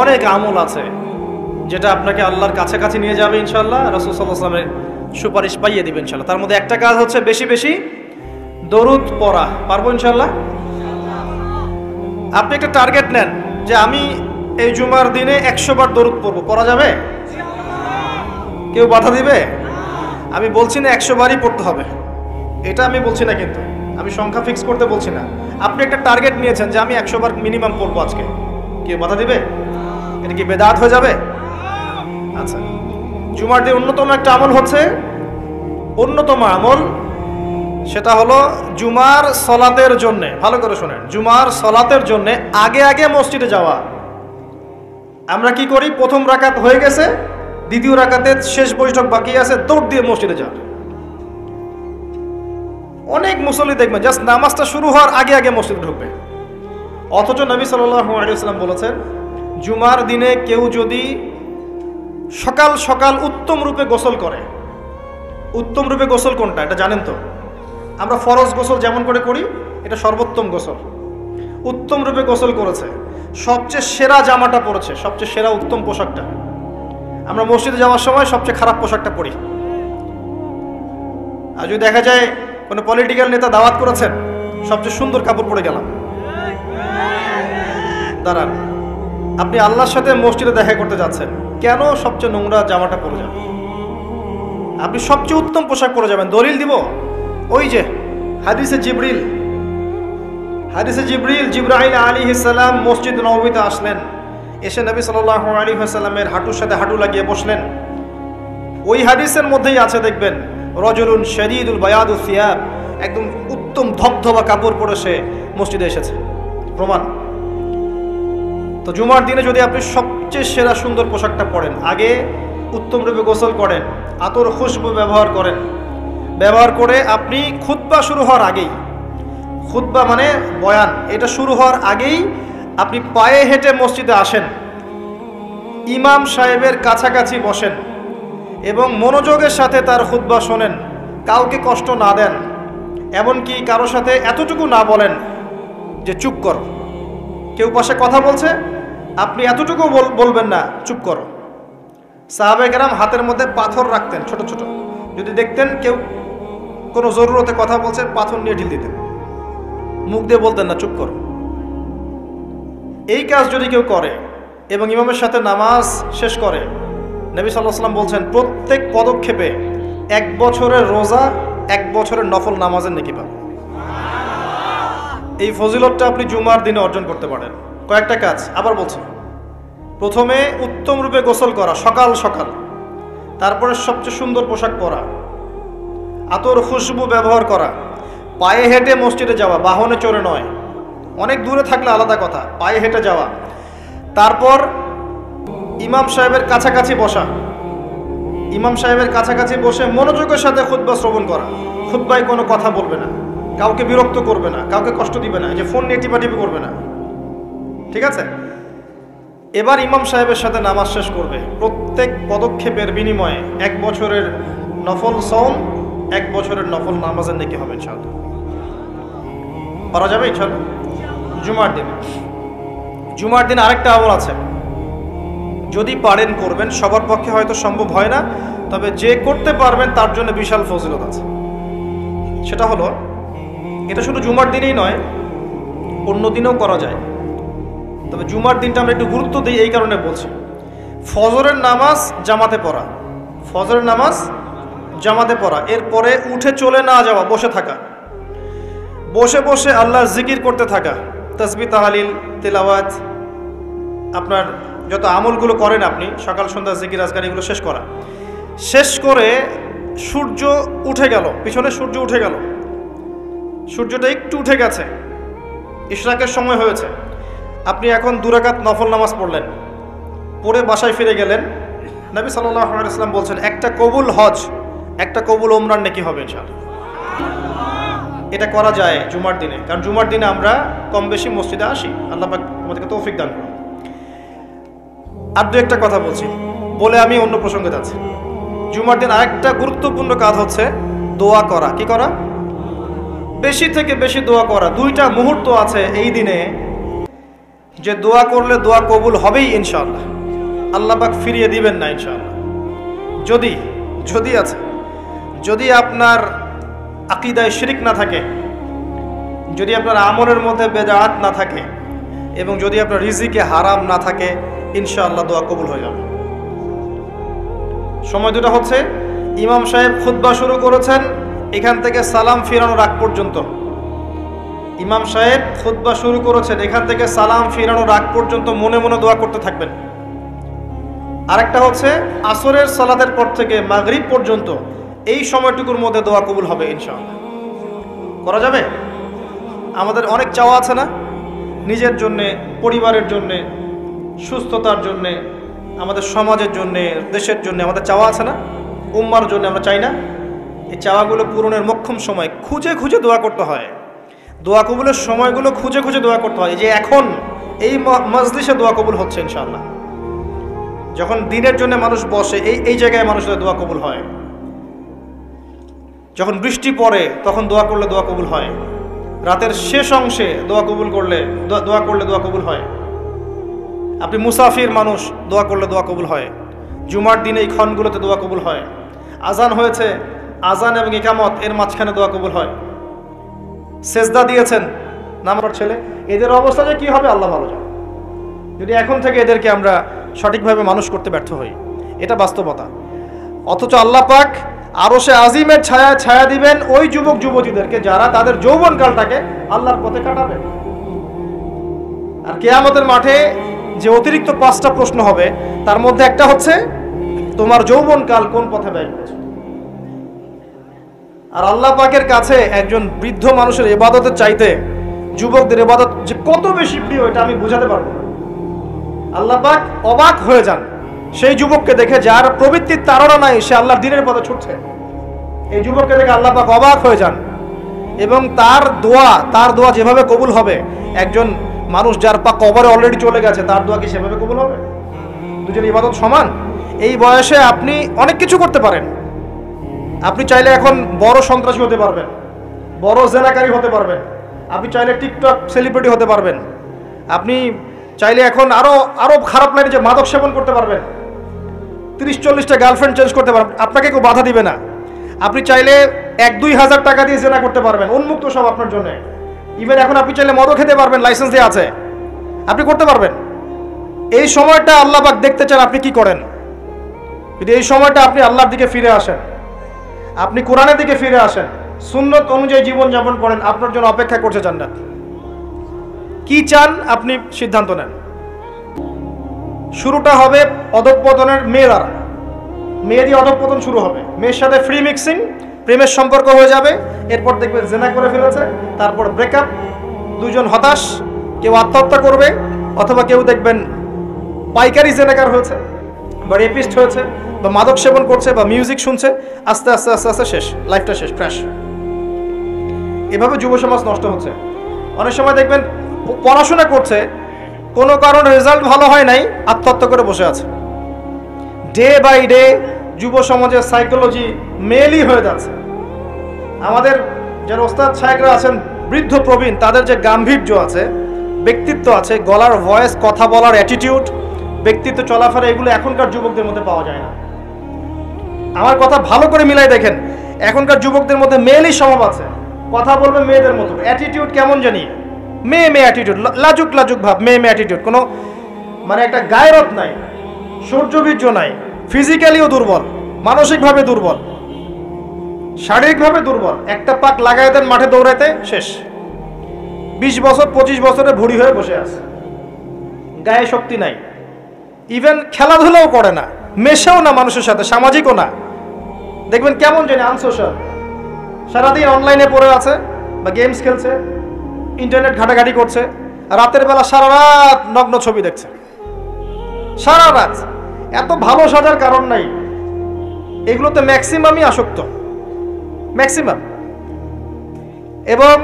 অনেক আমল আছে যেটা আপনাকে আল্লাহর কাছাকাছি নিয়ে যাবে ইনশাআল্লাহ, রাসূল সাল্লাল্লাহু আলাইহি ওয়াসাল্লামের সুপারিশ পাইয়ে দিবেন ইনশাআল্লাহ। তার মধ্যে একটা কাজ হচ্ছে বেশি বেশি দরুদ পড়া। পারবো ইনশাআল্লাহ? আপনি একটা টার্গেট নেন যে আমি এই জুমার দিনে 100 বার দরুদ পড়বো, পড়া যাবে? কেউ বাধা দিবে? আমি বলছি না 100 বারই পড়তে হবে, এটা আমি বলছি না, কিন্তু আমি সংখ্যা ফিক্স করতে বলছি না। আপনি একটা টার্গেট নিয়েছেন যে আমি 100 বার মিনিমাম পড়বো আজকে, কেউ বাধা দিবে? এটা কি বেদাত হয়ে যাবে? আচ্ছা, জুমার দিন অন্যতম একটা আমল হচ্ছে, অন্যতম আমল সেটা হলো জুমার সলাতের জন্যে, ভালো করে শোনেন, জুমার সলাতের জন্যে আগে আগে মসজিদে যাওয়া। আমরা কি করি, প্রথম রাকাত হয়ে গেছে, দ্বিতীয় রাকাতের শেষ বৈঠক বাকি আছে, দৌড় দিয়ে মসজিদে যান। অনেক মুসল্লি দেখবেন জাস্ট নামাজটা শুরু হওয়ার আগে আগে মসজিদে ঢুকবে, অথচ নবী সাল্লাল্লাহু আলাইহি ওয়াসাল্লাম বলেছেন, জুমার দিনে কেউ যদি সকাল সকাল উত্তম রূপে গোসল করে, উত্তম রূপে গোসল কোনটা এটা জানেন তো? আমরা ফরজ গোসল যেমন করে করি, এটা সর্বোত্তম গোসল। উত্তম রূপে গোসল করেছে, সবচেয়ে সেরা জামাটা পরেছে, সবচেয়ে সেরা উত্তম পোশাকটা। আমরা মসজিদে যাওয়ার সময় সবচেয়ে খারাপ পোশাকটা পরি। আর যদি দেখা যায় কোনো পলিটিক্যাল নেতা দাওয়াত করেছেন, সবচেয়ে সুন্দর কাপড় পরে গেলাম। দাঁড়ান, আপনি আল্লাহর সাথে মসজিদে দেখা করতে যাচ্ছেন, কেন সবচেয়ে নোংরা জামাটা পরে যাবেন? আপনি সবচেয়ে উত্তম পোশাক পরে যাবেন। দলিল দিব, ওই যে হাদিসে জিবরিল, জিবরাইল আলাইহিস সালাম মসজিদ নববীতে আসলেন, এসে নবী সাল্লাল্লাহু আলাইহি ওয়াসাল্লামের হাঁটুর সাথে হাঁটু লাগিয়ে বসলেন। ওই হাদিসের মধ্যেই আছে, দেখবেন, রজুলুন শাদীদুল বায়াদু সিয়াব, একদম উত্তম ধবধবা কাপড় পরে সে মসজিদে এসেছে, প্রমাণ। তো জুমার দিনে যদি আপনি সবচেয়ে সেরা সুন্দর পোশাকটা পরেন, আগে উত্তম রূপে গোসল করেন, আতর খুশবু ব্যবহার করেন, ব্যবহার করে আপনি খুতবা শুরু হওয়ার আগেই, খুতবা মানে বয়ান, এটা শুরু হওয়ার আগেই আপনি পায়ে হেঁটে মসজিদে আসেন, ইমাম সাহেবের কাছাকাছি বসেন এবং মনোযোগের সাথে তার খুতবা শোনেন, কাউকে কষ্ট না দেন, এমনকি কারোর সাথে এতটুকু না বলেন যে চুপ কর। কেউ পাশে কথা বলছে, আপনি এতটুকু বলবেন না, চুপ করো। সাহাবায়ে কেরাম হাতের মধ্যে পাথর রাখতেন, ছোট ছোট, যদি দেখতেন কেউ কোনো জরুরতে কথা বলছে, পাথর নিয়ে ঢিল দিতেন, মুখ দিয়ে বলতেন না, চুপ করো। এই কাজ যদি কেউ করে এবং ইমামের সাথে নামাজ শেষ করে, নবী সাল্লাল্লাহু আলাইহি ওয়াসাল্লাম বলছেন প্রত্যেক পদক্ষেপে 1 বছরের রোজা, 1 বছরের নফল নামাজের নেকি পাবেন। এই ফজিলতটা আপনি জুমার দিনে অর্জন করতে পারেন। কয়েকটা কাজ আবার বলছি। প্রথমে উত্তম রূপে গোসল করা, সকাল সকাল, তারপরে সবচেয়ে সুন্দর পোশাক পরা, আতর খুশবু ব্যবহার করা, পায়ে হেঁটে মসজিদে যাওয়া, বাহনে চড়ে নয়, অনেক দূরে থাকলে আলাদা কথা, পায়ে হেঁটে যাওয়া, তারপর ইমাম সাহেবের কাছাকাছি বসা, ইমাম সাহেবের কাছাকাছি বসে মনোযোগের সাথে খুতবা শ্রবণ করা, খুতবায় কোনো কথা বলবে না, কাউকে বিরক্ত করবে না, কাউকে কষ্ট দিবে না, যে ফোন নিয়ে টিপাটিপি করবে না, ঠিক আছে? এবার ইমাম সাহেবের সাথে নামাজ শেষ করবে। প্রত্যেক পদক্ষেপের বিনিময়ে 1 বছরের নফল সওম, 1 বছরের নফল নামাজের নেকি হবে ইনশাআল্লাহ। পারা যাবে ইনশাআল্লাহ। জুমার দিন আরেকটা আমল আছে, যদি পারেন করবেন, সবার পক্ষে হয়তো সম্ভব হয় না, তবে যে করতে পারবেন তার জন্য বিশাল ফজিলত আছে। সেটা হলো, এটা শুধু জুমার দিনেই নয়, অন্য দিনেও করা যায়, তবে জুমার দিনটা আমরা একটু গুরুত্ব দিই এই কারণে বলছি। ফজরের নামাজ জামাতে পড়া, ফজরের নামাজ জামাতে পড়া, এরপরে উঠে চলে না যাওয়া, বসে থাকা, বসে বসে আল্লাহর জিকির করতে থাকা, তাসবিহ তাহলিল তিলাওয়াত, আপনার যত আমলগুলো করেন আপনি সকাল সন্ধ্যা জিকির আজকার, এগুলো শেষ করা, শেষ করে সূর্য উঠে গেল, পিছনে সূর্য উঠে গেল, সূর্যটা একটু উঠে গেছে, ইশরাকের সময় হয়েছে, আপনি এখন 2 রাকাত নফল নামাজ পড়লেন, পড়ে বাসায় ফিরে গেলেন। নবী সাল্লাল্লাহু আলাইহি ওয়াসাল্লাম বলছেন একটা কবুল হজ, একটা কবুল ওমরার নেকি হবে ইনশাআল্লাহ। এটা করা যায় জুমার দিনে, কারণ জুমার দিনে আমরা কম বেশি মসজিদে আসি, আল্লাহ পাক আমাদেরকে তৌফিক দান করুন। আর 2-1টা কথা বলছি, বলে আমি অন্য প্রসঙ্গে যাচ্ছি। জুমার দিন আরেকটা গুরুত্বপূর্ণ কাজ হচ্ছে দোয়া করা। কি করা? বেশি থেকে বেশি দোয়া করা। 2টা মুহূর্ত আছে এই দিনে যে দোয়া করলে দোয়া কবুল হবেই ইনশাআল্লাহ, আল্লাহ পাক ফিরিয়ে দিবেন না ইনশাআল্লাহ। যদি আপনার আকীদায় শিরক না থাকে, যদি আপনার আমলের মধ্যে বেদাত না থাকে, এবং যদি আপনার রিজিকে হারাম না থাকে, ইনশাআল্লাহ দোয়া কবুল হয়ে যাবে। সময় 2টা হচ্ছে, ইমাম সাহেব খুতবা শুরু করেছেন, এখান থেকে সালাম ফিরানোর আগ পর্যন্ত, ইমাম সাহেব খুতবা শুরু করেছেন, এখান থেকে সালাম ফিরানোর আগ পর্যন্ত মনে মনে দোয়া করতে থাকবেন। আরেকটা হচ্ছে আসরের সালাতের পর থেকে মাগরিব পর্যন্ত, এই সময়টুকুর মধ্যে দোয়া কবুল হবে ইনশাআল্লাহ। করা যাবে? আমাদের অনেক চাওয়া আছে না, নিজের জন্যে, পরিবারের জন্যে, সুস্থতার জন্যে, আমাদের সমাজের জন্যে, দেশের জন্য আমাদের চাওয়া আছে না, উম্মার জন্য আমরা চাই না? এই চাওয়াগুলো পূরণের মোক্ষম সময় খুঁজে খুঁজে দোয়া করতে হয়, দোয়া কবুলের সময়গুলো খুঁজে খুঁজে দোয়া করতে হয়। যে এখন এই মজলিসে দোয়া কবুল হচ্ছে ইনশাআল্লাহ, যখন দিনের জন্য মানুষ বসে, এই জায়গায় মানুষের দোয়া কবুল হয়। যখন বৃষ্টি পড়ে তখন দোয়া করলে দোয়া কবুল হয়। রাতের শেষ অংশে দোয়া কবুল করলে দোয়া কবুল হয়। আপনি মুসাফির মানুষ, দোয়া করলে দোয়া কবুল হয়। জুমার দিনে এই ক্ষণগুলোতে দোয়া কবুল হয়। আজান হয়েছে, আজান এবং ইকামত এর মাঝখানে দোয়া কবুল হয়। সেজদা দিয়েছেন নামার ছেলে, এদের অবস্থা যে কী হবে আল্লাহ ভালো জানে, যদি এখন থেকে এদেরকে আমরা সঠিকভাবে মানুষ করতে ব্যর্থ হই। এটা বাস্তবতা। অথচ আল্লাহ পাক আরশে আজিমের ছায়া দিবেন ওই যুবক যুবতীদেরকে যারা তাদের যৌবনকালটাকে আল্লাহর পথে কাটাবে। আর কিয়ামতের মাঠে যে অতিরিক্ত 5টা প্রশ্ন হবে, তার মধ্যে একটা হচ্ছে তোমার যৌবনকাল কোন পথে ব্যয় করেছে। আর আল্লাহ পাকের কাছে একজন বৃদ্ধ মানুষের ইবাদতের চাইতে যুবকদের ইবাদত যে কত বেশি প্রিয়, এটা আমি বোঝাতে পারবো না। আল্লাহ পাক অবাক হয়ে যান সেই যুবককে দেখে যার প্রবৃত্তির তাড়না নাই, সে আল্লাহর দ্বীনের পথে ছুটছে। এই যুবককে দেখে আল্লাহ পাক অবাক হয়ে যান এবং তার দোয়া যেভাবে কবুল হবে, একজন মানুষ যার পা কবরে অলরেডি চলে গেছে তার দোয়া কি সেভাবে কবুল হবে? দুজন ইবাদত সমান। এই বয়সে আপনি অনেক কিছু করতে পারেন। আপনি চাইলে এখন বড় সন্ত্রাসী হতে পারবেন, বড় জেনাকারী হতে পারবেন, আপনি চাইলে টিকটক সেলিব্রিটি হতে পারবেন, আপনি চাইলে এখন আরো খারাপ লাইনে যে মাদক সেবন করতে পারবেন, 30-40টা গার্লফ্রেন্ড চেঞ্জ করতে পারবেন, আপনাকে কেউ বাধা দিবে না। আপনি চাইলে 1-2 হাজার টাকা দিয়ে জেনা করতে পারবেন, উন্মুক্ত সব আপনার জন্য। ইভেন এখন আপনি চাইলে মদও খেতে পারবেন, লাইসেন্স দিয়ে আছে, আপনি করতে পারবেন। এই সময়টা আল্লাহ পাক দেখতে চান আপনি কি করেন। যদি এই সময়টা আপনি আল্লাহর দিকে ফিরে আসেন, আপনি কোরআনের দিকে ফিরে আসেন, সুন্নত অনুযায়ী জীবন যাপন করেন, আপনার জন্য অপেক্ষা করছে জান্নাত। কি চান আপনি সিদ্ধান্ত নেন। শুরুটা হবে অধঃপতনের মেয়ে দ্বারা, মেয়ে দিয়ে অধঃপতন শুরু হবে। মেয়ের সাথে ফ্রি মিক্সিং, প্রেমের সম্পর্ক হয়ে যাবে, এরপর দেখবেন জেনা করে ফেলেছে, তারপর ব্রেকআপ, দুজন হতাশ, কেউ আত্মহত্যা করবে, অথবা কেউ দেখবেন পাইকারি জেনাকার হয়েছে বা রেপিস্ট হয়েছে বা মাদক সেবন করছে বা মিউজিক শুনছে, আস্তে আস্তে আস্তে আস্তে শেষ, লাইফটা শেষ, ক্র্যাশ। এভাবে যুব সমাজ নষ্ট হচ্ছে। অনেক সময় দেখবেন পড়াশোনা করছে, কোনো কারণে রেজাল্ট ভালো হয় নাই, আত্মহত্যা করে বসে আছে। ডে বাই ডে যুব সমাজের সাইকোলজি মেলই হয়ে যাচ্ছে। আমাদের যারা ওস্তাদ সাহেবরা আছেন, বৃদ্ধ প্রবীণ, তাদের যে গাম্ভীর্য আছে, ব্যক্তিত্ব আছে, গলার ভয়েস, কথা বলার অ্যাটিটিউড, ব্যক্তিত্ব, চলাফেরা, এগুলো এখনকার যুবকদের মধ্যে পাওয়া যায় না। আমার কথা ভালো করে মিলাই দেখেন, এখনকার যুবকদের মধ্যে মেলই স্বভাব আছে, কথা বলবে মেয়েদের মতো, অ্যাটিটিউড কেমন জানি মেয়ে অ্যাটিটিউড, লাজুক ভাব, মেয়ে অ্যাটিটিউড, কোনো মানে একটা গায়রত নাই, সৌর্যবীর্য নাই, ফিজিক্যালিও দুর্বল, মানসিকভাবে দুর্বল, শারীরিকভাবে দুর্বল। একটা পাক লাগাই দেন মাঠে দৌড়াইতে, শেষ। 20 বছর 25 বছরে ভুড়ি হয়ে বসে আছে, গায়ে শক্তি নাই, ইভেন খেলাধুলাও করে না, মেশেও না মানুষের সাথে, সামাজিকও না। দেখবেন কেমন জানি আনসোশ্যাল, সারাদিন অনলাইনে পড়ে আছে বা গেমস খেলছে, ইন্টারনেট ঘাটাঘাটি করছে, রাতের বেলা সারা রাত নগ্ন ছবি দেখছে, সারা রাত। এত ভালো সাজার কারণ নাই, এগুলোতে ম্যাক্সিমামই আসক্ত, ম্যাক্সিমাম। এবং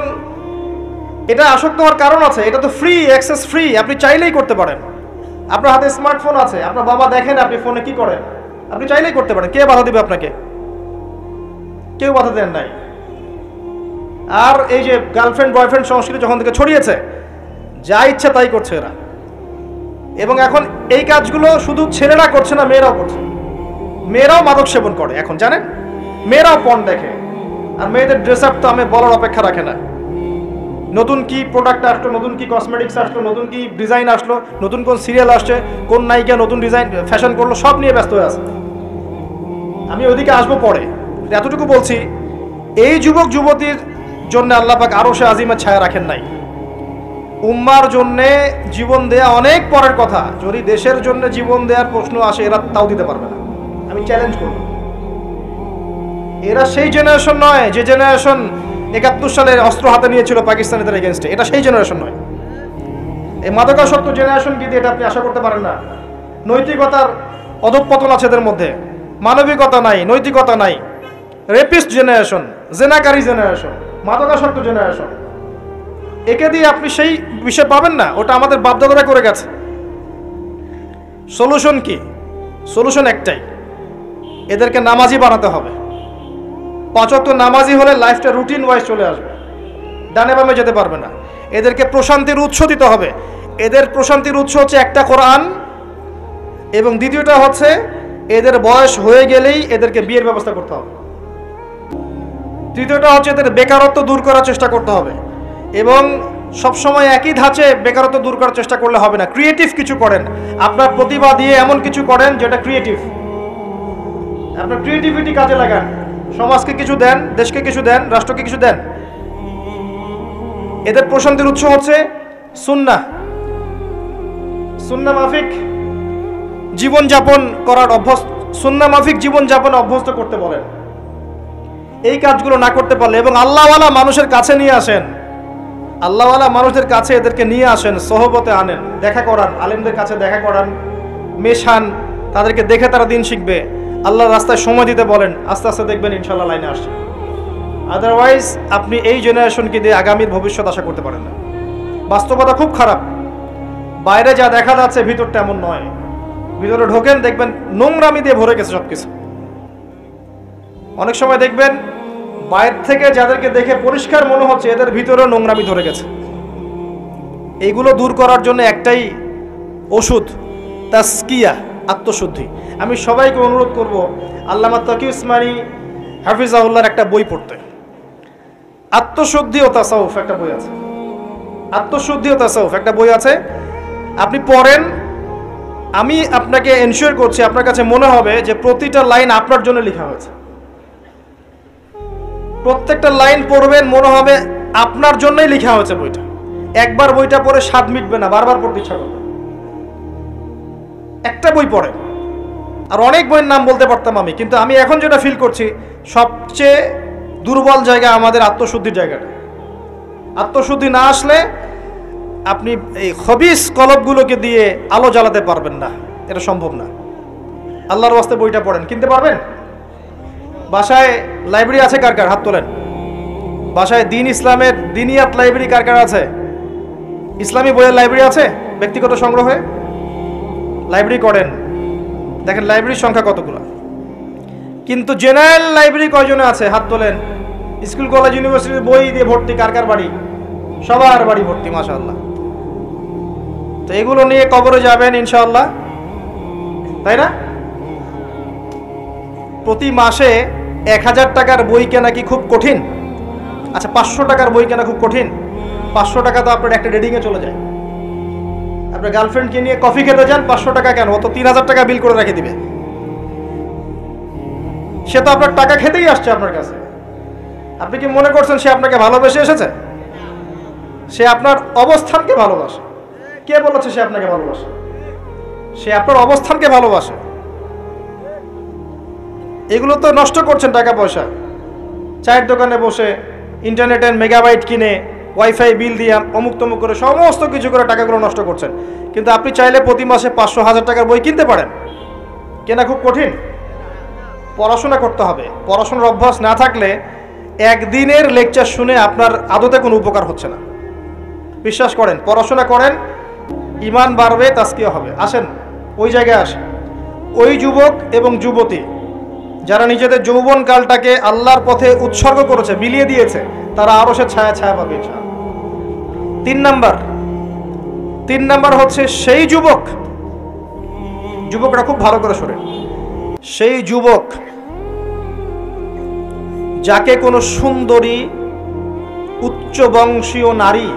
এটা আসক্ত হওয়ার কারণ আছে, এটা তো ফ্রি, অ্যাক্সেস ফ্রি, আপনি চাইলেই করতে পারেন। আপনার হাতে স্মার্টফোন আছে, আপনার বাবা দেখেন আপনি ফোনে কি করেন, আপনি চাইলেই করতে পারেন। কে বাধা দিবে আপনাকে? কেউ বাধা দেন নাই। আর এই যে গার্লফ্রেন্ড বয়ফ্রেন্ড সংস্কৃতি যখন থেকে ছড়িয়েছে, যা ইচ্ছা তাই করছে এরা। এবং এখন এই কাজগুলো শুধু ছেলেরা করছে না, মেয়েরাও করছে। মেয়েরাও মাদক সেবন করে এখন, জানেন? মেয়েরাও পর্ন দেখে। আর মেয়েদের ড্রেস আপ তো আমি বলার অপেক্ষা রাখে না। নতুন কি প্রোডাক্ট আসলো, নতুন কি কসমেটিক্স আসলো, নতুন কি ডিজাইন আসলো, নতুন কোন সিরিয়াল আসছে, কোন নায়িকা নতুন ডিজাইন ফ্যাশন করলো, সব নিয়ে ব্যস্ত হয়ে আছে। আমি ওইদিকে আসবো পরে। এতটুকু বলছি, এই যুবক যুবতীর জন্য আল্লাহ পাক আরশে আজিমের ছায়া রাখেন নাই। উম্মার জন্য জীবন দেয়া অনেক পরের কথা, যদি দেশের জন্য জীবন দেওয়ার প্রশ্ন আসে এরা তাও দিতে পারবে না। আমি চ্যালেঞ্জ করব, এরা সেই জেনারেশন নয় যে জেনারেশন 71 সালে অস্ত্র হাতে নিয়েছিল পাকিস্তানিদের এগেনস্টে, এটা সেই জেনারেশন নয়। এই মাদকাসক্ত জেনারেশন কি এটা আপনি আশা করতে পারেন না। নৈতিকতার অধঃপতন আছে এদের মধ্যে, মানবিকতা নাই, নৈতিকতা নাই। রেপিস্ট জেনারেশন, জেনাকারী জেনারেশন, মাদকাসক্ত জেনারেশন, একে দিয়ে আপনি সেই বিষয় পাবেন না। ওটা আমাদের বাপদাদারা করে গেছে। সলিউশন কি? সলিউশন একটাই, এদেরকে নামাজি বানাতে হবে। 5 ওয়াক্ত নামাজি হলে লাইফটা রুটিন ওয়াইজ চলে আসবে। ডানে বামে যেতে পারবে না। এদেরকে প্রশান্তির উৎস দিতে হবে। এদের প্রশান্তির উৎস হচ্ছে একটা কোরআন, এবং দ্বিতীয়টা হচ্ছে এদের বয়স হয়ে গেলেই এদেরকে বিয়ের ব্যবস্থা করতে হবে। তৃতীয়টা হচ্ছে এদের বেকারত্ব দূর করার চেষ্টা করতে হবে, এবং সবসময় একই ধাঁচে বেকারত্ব দূর করার চেষ্টা করলে হবে না। ক্রিয়েটিভ কিছু করেন, আপনার প্রতিভা দিয়ে এমন কিছু করেন যেটা ক্রিয়েটিভ। আপনার ক্রিয়েটিভিটি কাজে লাগান, সমাজকে কিছু দেন, দেশকে কিছু দেন, রাষ্ট্রকে কিছু দেন। এদের প্রশান্তির উৎস হচ্ছে সুন্নাহ, সুন্নাহ মাফিক জীবনযাপন করার অভ্যস্ত, সুন্নাহ মাফিক জীবনযাপনে অভ্যস্ত করতে বলেন। এই কাজগুলো না করতে পারলে, এবং আল্লাহওয়ালা মানুষের কাছে নিয়ে আসেন, আল্লাহওয়ালা মানুষদের কাছে এদেরকে নিয়ে আসেন, সহবতে আনেন, দেখা করান, আলেমদের কাছে দেখা করান, মেশান, তাদেরকে দেখে তারা দিন শিখবে। আল্লাহর রাস্তায় সময় দিতে বলেন, আস্তে আস্তে দেখবেন ইনশাল্লাহ লাইনে আসছে। আদারওয়াইজ আপনি এই জেনারেশনকে দিয়ে আগামীর ভবিষ্যৎ আশা করতে পারেন না। বাস্তবতা খুব খারাপ, বাইরে যা দেখা যাচ্ছে ভিতরটা এমন নয়। ভিতরে ঢোকেন, দেখবেন নোংরামি দিয়ে ভরে গেছে সবকিছু। অনেক সময় দেখবেন বাইরে থেকে যাদেরকে দেখে পরিষ্কার মনে হচ্ছে, এদের ভিতরে নোংরামি ধরে গেছে। এইগুলো দূর করার জন্য একটাই ওষুধ, তাসকিয়া, আত্মশুদ্ধি। আমি সবাইকে অনুরোধ করব আল্লামা তকি উসমানী হাফিজাহুল্লাহর একটা বই পড়তে। আত্মশুদ্ধি ও তাসাউফ একটা বই আছে, আত্মশুদ্ধি ও তাসাউফ একটা বই আছে, আপনি পড়েন। আমি আপনাকে এনশিওর করছি, আপনার কাছে মনে হবে যে প্রতিটা লাইন আপনার জন্য লেখা হয়েছে। প্রত্যেকটা লাইন পড়বেন, মনে হবে আপনার জন্যই লেখা হয়েছে বইটা। একবার বইটা পড়ে স্বাদ মিটবে না, বারবার পড়তে ইচ্ছা করবে। একটা বই পড়ে, আর অনেক বইয়ের নাম বলতে পারতাম আমি, কিন্তু আমি এখন যেটা ফিল করছি, সবচেয়ে দুর্বল জায়গা আমাদের আত্মশুদ্ধির জায়গাটা। আত্মশুদ্ধি না আসলে আপনি এই খবিস কলবগুলোকে দিয়ে আলো জ্বালাতে পারবেন না, এটা সম্ভব না। আল্লাহর ওয়াস্তে বইটা পড়েন। কিনতে পারবেন? বাসায় লাইব্রেরি আছে কার কার? হাত তোলেন। বাসায় দিন ইসলামের দিনিয়াত লাইব্রেরি কার কার আছে? ইসলামী বইয়ের লাইব্রেরি আছে ব্যক্তিগত সংগ্রহে? লাইব্রেরি করেন, দেখেন লাইব্রেরির সংখ্যা কতগুলো। কিন্তু জেনারেল লাইব্রেরি কয়জনে আছে? হাত তোলেন। স্কুল কলেজ ইউনিভার্সিটির বই দিয়ে ভর্তি কার কার বাড়ি? সবার বাড়ি ভর্তি, মাশাআল্লাহ। তো এগুলো নিয়ে কবরে যাবেন ইনশাআল্লাহ, তাই না? প্রতি মাসে 1000 টাকার বই কেনা কি খুব কঠিন? আচ্ছা, 500 টাকার বই কেনা খুব কঠিন? 500 টাকা তো আপনার একটা ডেটিংয়ে চলে যায়। আপনার গার্লফ্রেন্ডকে নিয়ে কফি খেতে যান, 500 টাকা কেন? ও তো 3000 টাকা বিল করে রেখে দিবে। সে তো আপনার টাকা খেতেই আসছে আপনার কাছে। আপনি কি মনে করছেন সে আপনাকে ভালোবেসে এসেছে? সে আপনার অবস্থানকে ভালোবাসে। কে বলেছে সে আপনাকে ভালোবাসে? সে আপনার অবস্থানকে ভালোবাসে। এগুলো তো নষ্ট করছেন টাকা পয়সা। চায়ের দোকানে বসে ইন্টারনেটের মেগাবাইট কিনে ওয়াইফাই বিল দিয়ে অমুক তমুক করে সমস্ত কিছু করে টাকাগুলো নষ্ট করছেন। কিন্তু আপনি চাইলে প্রতি মাসে 500-1000 টাকার বই কিনতে পারেন। কেনা খুব কঠিন? পড়াশোনা করতে হবে। পড়াশোনার অভ্যাস না থাকলে একদিনের লেকচার শুনে আপনার আদতে কোনো উপকার হচ্ছে না। বিশ্বাস করেন, পড়াশোনা করেন, ঈমান বাড়বে, তাসকিয়া হবে। আসেন ওই জায়গায় আসেন। ওই যুবক এবং যুবতী যারা নিজেদের যৌবনকালটাকে আল্লাহর পথে উৎসর্গ করেছে, বিলিয়ে দিয়েছে, তারা আরো সে ছায়া ছায়া পাবে ইনশাআল্লাহ। 3 নাম্বার হচ্ছে সেই যুবকরা খুব ভালো করে শোনেন। সেই যুবক যাকে কোনো সুন্দরী উচ্চ বংশীয় নারী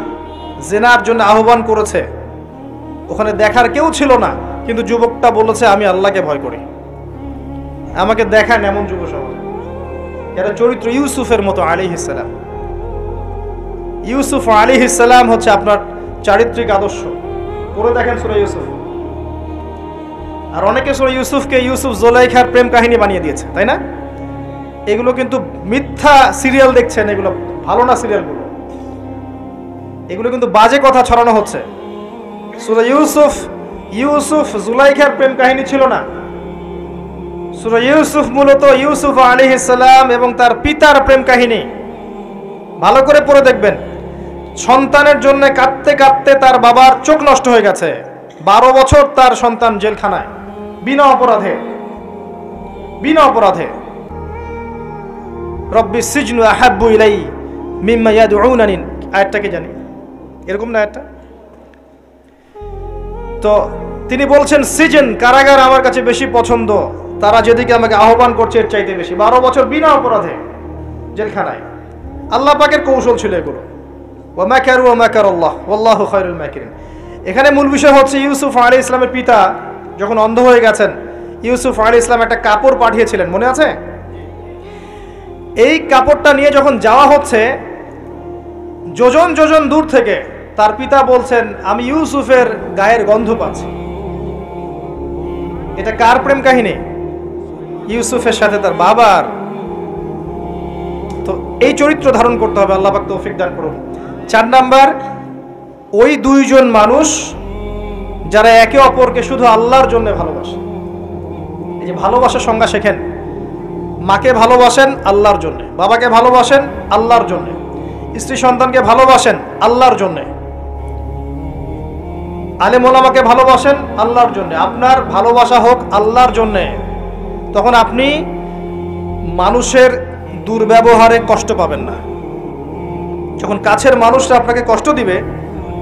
জেনার জন্য আহ্বান করেছে, ওখানে দেখার কেউ ছিল না, কিন্তু যুবকটা বলেছে আমি আল্লাহকে ভয় করি, আমাকে দেখান এমন যুব সমাজ। এরা চরিত্র ইউসুফের মতো আলাইহিস সালাম। ইউসুফ আলাইহিস সালাম হচ্ছে আপনার চারিত্রিক আদর্শ। পড়ে দেখেন সূরা ইউসুফ। আর অনেকে সূরা ইউসুফকে ইউসুফ জুলাইখার প্রেম কাহিনী বানিয়ে দিয়েছে, তাই না? এগুলো কিন্তু মিথ্যা সিরিয়াল দেখছেন, এগুলো ভালো না সিরিয়ালগুলো। এগুলো কিন্তু বাজে কথা ছড়ানো হচ্ছে। সূরা ইউসুফ জুলাইখার প্রেম কাহিনী ছিল না। সূরা ইউসুফ মূলত ইউসুফ আলাইহিস সালাম এবং তার পিতার প্রেম কাহিনী। ভালো করে পড়ে দেখবেন। সন্তানের জন্য কাঁদতে কাঁদতে তার বাবার চোখ নষ্ট হয়ে গেছে। 12 বছর তার সন্তান জেলখানায় বিনা অপরাধে। রব্বি সিজনু আহাব্বু ইলাই মিম্মা ইয়াদউনানি আয়াতটাকে জানি, এরকম না আয়াতটা? তো তিনি বলছেন সিজন, কারাগার আমার কাছে বেশি পছন্দ, তারা যেদিকে আমাকে আহ্বান করছে এর চাইতে বেশি। 12 বছর বিনা অপরাধে জেলখানায়। আল্লাহ পাকের কৌশল ছিল এগুলো। ওয়া মাকারু ওয়া মাকারাল্লাহ ওয়াল্লাহু খায়রুল মাকিরিন। এখানে মূল বিষয় হচ্ছে ইউসুফ আলাইহিস সালামের পিতা যখন অন্ধ হয়ে গেছেন, ইউসুফ আলাইহিস সালাম একটা কাপড় পাঠিয়েছিলেন, মনে আছে? এই কাপড়টা নিয়ে যখন যাওয়া হচ্ছে যোজন যোজন দূর থেকে, তার পিতা বলছেন আমি ইউসুফের গায়ের গন্ধ পাচ্ছি। এটা কার প্রেম কাহিনী? ইউসুফের সাথে তার বাবার। তো এই চরিত্র ধারণ করতে হবে, আল্লাহ পাক তৌফিক দান করুন। 4 নাম্বার, ওই দুইজন মানুষ যারা একে অপরকে শুধু আল্লাহর জন্য ভালোবাসে। এই যে ভালোবাসার সংজ্ঞা শেখেন। মাকে ভালোবাসেন আল্লাহর জন্য, বাবাকে ভালোবাসেন আল্লাহর জন্য, স্ত্রী সন্তানকে ভালোবাসেন আল্লাহর জন্য, আলেম ওলামাকে ভালোবাসেন আল্লাহর জন্য। আপনার ভালোবাসা হোক আল্লাহর জন্য, তখন আপনি মানুষের দুর্ব্যবহারে কষ্ট পাবেন না। যখন কাছের মানুষরা আপনাকে কষ্ট দিবে,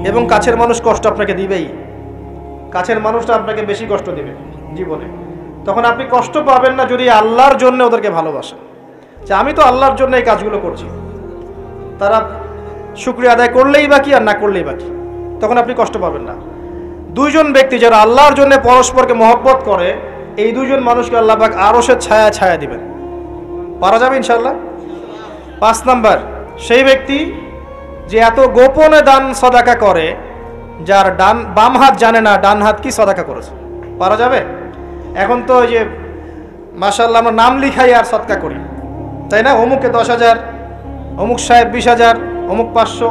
এবং কাছের মানুষ কষ্ট আপনাকে দিবেই, কাছের মানুষটা আপনাকে বেশি কষ্ট দিবে জীবনে, তখন আপনি কষ্ট পাবেন না যদি আল্লাহর জন্য ওদেরকে ভালোবাসেন। যে আমি তো আল্লাহর জন্য এই কাজগুলো করছি, তারা শুকরিয়া আদায় করলেই বাকি আর না করলেই বাকি, তখন আপনি কষ্ট পাবেন না। দুইজন ব্যক্তি যারা আল্লাহর জন্য পরস্পরকে মহব্বত করে, এই দুইজন মানুষকে আল্লাহ পাক আরশের ছায়া ছায়া দিবেন। পারা যাবে ইনশাআল্লাহ। 5 নাম্বার, সেই ব্যক্তি যে এত গোপনে দান সদাকা করে, যার বাম হাত জানে না ডান হাত কি সদাকা করেছে। পারা যাবে? এখন তো ওই যে মাশাআল্লাহ আমরা নাম লিখাই আর সদকা করি, তাই না? অমুকে 10,000, অমুক সাহেব 20,000, অমুক 500।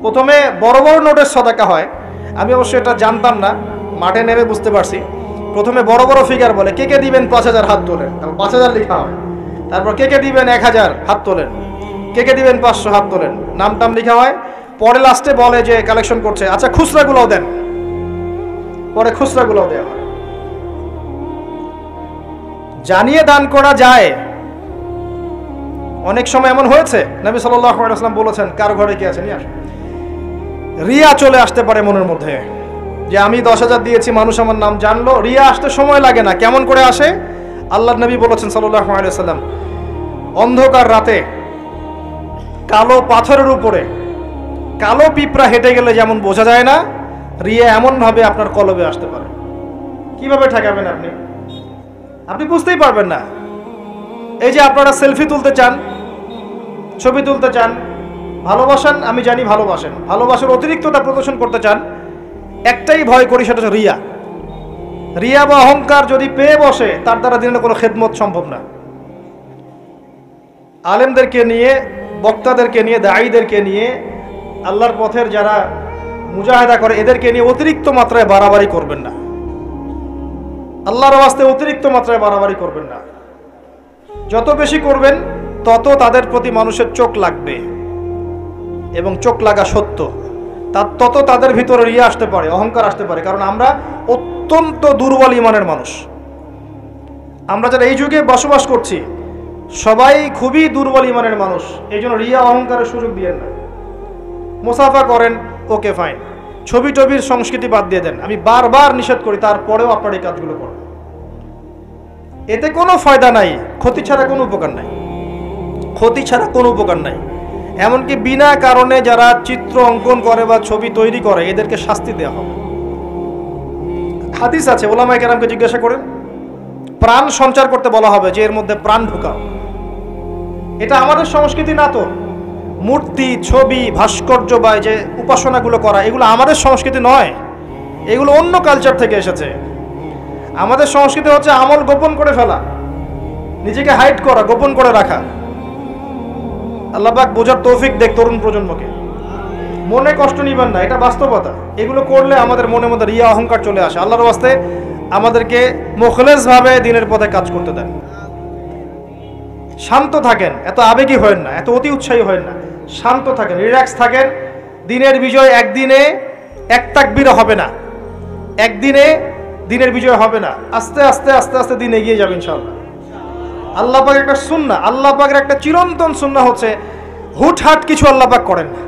প্রথমে বড় বড় নোটের সদাকা হয়। আমি অবশ্য এটা জানতাম না, মাঠে নেমে বুঝতে পারছি। প্রথমে বড় বড় ফিগার বলে, কে কে দিবেন 5,000 হাত তোলেন, তারপর 5,000 লেখা হয়। তারপর কে কে দিবেন 1,000 হাত তোলেন, কে কে দিবেন 500 হাত তোলেন, নাম টাম লেখা হয়। পরে লাস্টে বলে যে কালেকশন করছে, আচ্ছা খুচরাগুলোও দেন, পরে খুচরাগুলোও দেওয়া হয়। জানিয়ে দান করা যায়। অনেক সময় এমন হয়েছে, নবী সাল্লাল্লাহু আলাইহি ওয়াসাল্লাম বলেছেন, কার ঘরে কি আছে নিয়ে আসো। রিয়া চলে আসতে পারে মনের মধ্যে, যে আমি 10,000 দিয়েছি, মানুষ আমার নাম জানলো। রিয়া আসতে সময় লাগে না। কেমন করে আসে? আল্লাহর নবী বলেছেন সাল্লাল্লাহু আলাইহি ওয়াসাল্লাম, অন্ধকার রাতে কালো পাথরের উপরে কালো পিঁপড়া হেঁটে গেলে যেমন বোঝা যায় না, রিয়া এমন ভাবে আপনার কলবে আসতে পারে। কিভাবে ঠেকাবেন আপনি? আপনি বুঝতেই পারবেন না। এই যে আপনারা সেলফি তুলতে চান, ছবি তুলতে চান, ভালোবাসেন, আমি জানি ভালোবাসেন, ভালোবাসার অতিরিক্ততা প্রদর্শন করতে চান, একটাই ভয় করি, সেটা হচ্ছে রিয়া। রিয়া বা অহংকার যদি পেয়ে বসে, তার দ্বারা দিনের কোনো খেদমত সম্ভব না। আলেমদেরকে নিয়ে, বক্তাদেরকে নিয়ে, দায়ীদেরকে নিয়ে, আল্লাহর পথের যারা মুজাহিদা করে, এদেরকে নিয়ে অতিরিক্ত মাত্রায় বাড়াবাড়ি করবেন না। আল্লাহর ওয়াস্তে অতিরিক্ত মাত্রায় বাড়াবাড়ি করবেন না। যত বেশি করবেন তত তাদের প্রতি মানুষের চোখ লাগবে, এবং চোখ লাগা সত্য। তত তাদের ভিতরে রিয়া আসতে পারে, অহংকার আসতে পারে। কারণ আমরা অত্যন্ত দুর্বল ইমানের মানুষ। আমরা যারা এই যুগে বসবাস করছি সবাই খুবই দুর্বল ইমানের মানুষ। এই জন্য রিয়া অহংকারের সুযোগ দিয়েন না। মুসাফা করেন, ওকে ফাইন, ছবি টবির সংস্কৃতি বাদ দিয়ে দেন। আমি বারবার নিষেধ করি, তারপরেও আপনার এই কাজগুলো করেন। এতে কোনো ফায়দা নাই, ক্ষতি ছাড়া কোনো উপকার নাই, ক্ষতি ছাড়া কোনো উপকার নাই। এমনকি বিনা কারণে যারা চিত্র অঙ্কন করে বা ছবি তৈরি করে, এদেরকে শাস্তি দেওয়া হবে। হাদিস আছে, ওলামায়ে কেরামকে জিজ্ঞাসা করেন, প্রাণ সঞ্চার করতে বলা হবে, যে এর মধ্যে প্রাণ ঢুকাও। এটা আমাদের সংস্কৃতি না তো। মূর্তি, ছবি, ভাস্কর্য বা যে উপাসনাগুলো করা, এগুলো আমাদের সংস্কৃতি নয়, এগুলো অন্য কালচার থেকে এসেছে। আমাদের সংস্কৃতি হচ্ছে আমল গোপন করে ফেলা, নিজেকে হাইড করা, গোপন করে রাখা। আল্লাহ পাক বোঝার তৌফিক দেখ তরুণ প্রজন্মকে। মনে কষ্ট নিবেন না, এটা বাস্তবতা। এগুলো করলে আমাদের মনের মধ্যে রিয়া অহংকার চলে আসে। আল্লাহর ওয়াস্তে আমাদেরকে মুখলেসভাবে দিনের পথে কাজ করতে দেন। শান্ত থাকেন, এত আবেগী হয়েন না, এত অতি উৎসাহী হয়েন না। শান্ত থাকেন, রিল্যাক্স থাকেন। দিনের বিজয় একদিনে এক তাকবীরে হবে না, একদিনে দিনের বিজয় হবে না। আস্তে আস্তে আস্তে আস্তে দিন এগিয়ে যাবে ইনশাআল্লাহ। আল্লাহ পাকের একটা সুন্নাহ, আল্লাহ পাকের একটা চিরন্তন সুন্নাহ হচ্ছে হুটহাট কিছু আল্লাহ পাক করেন না।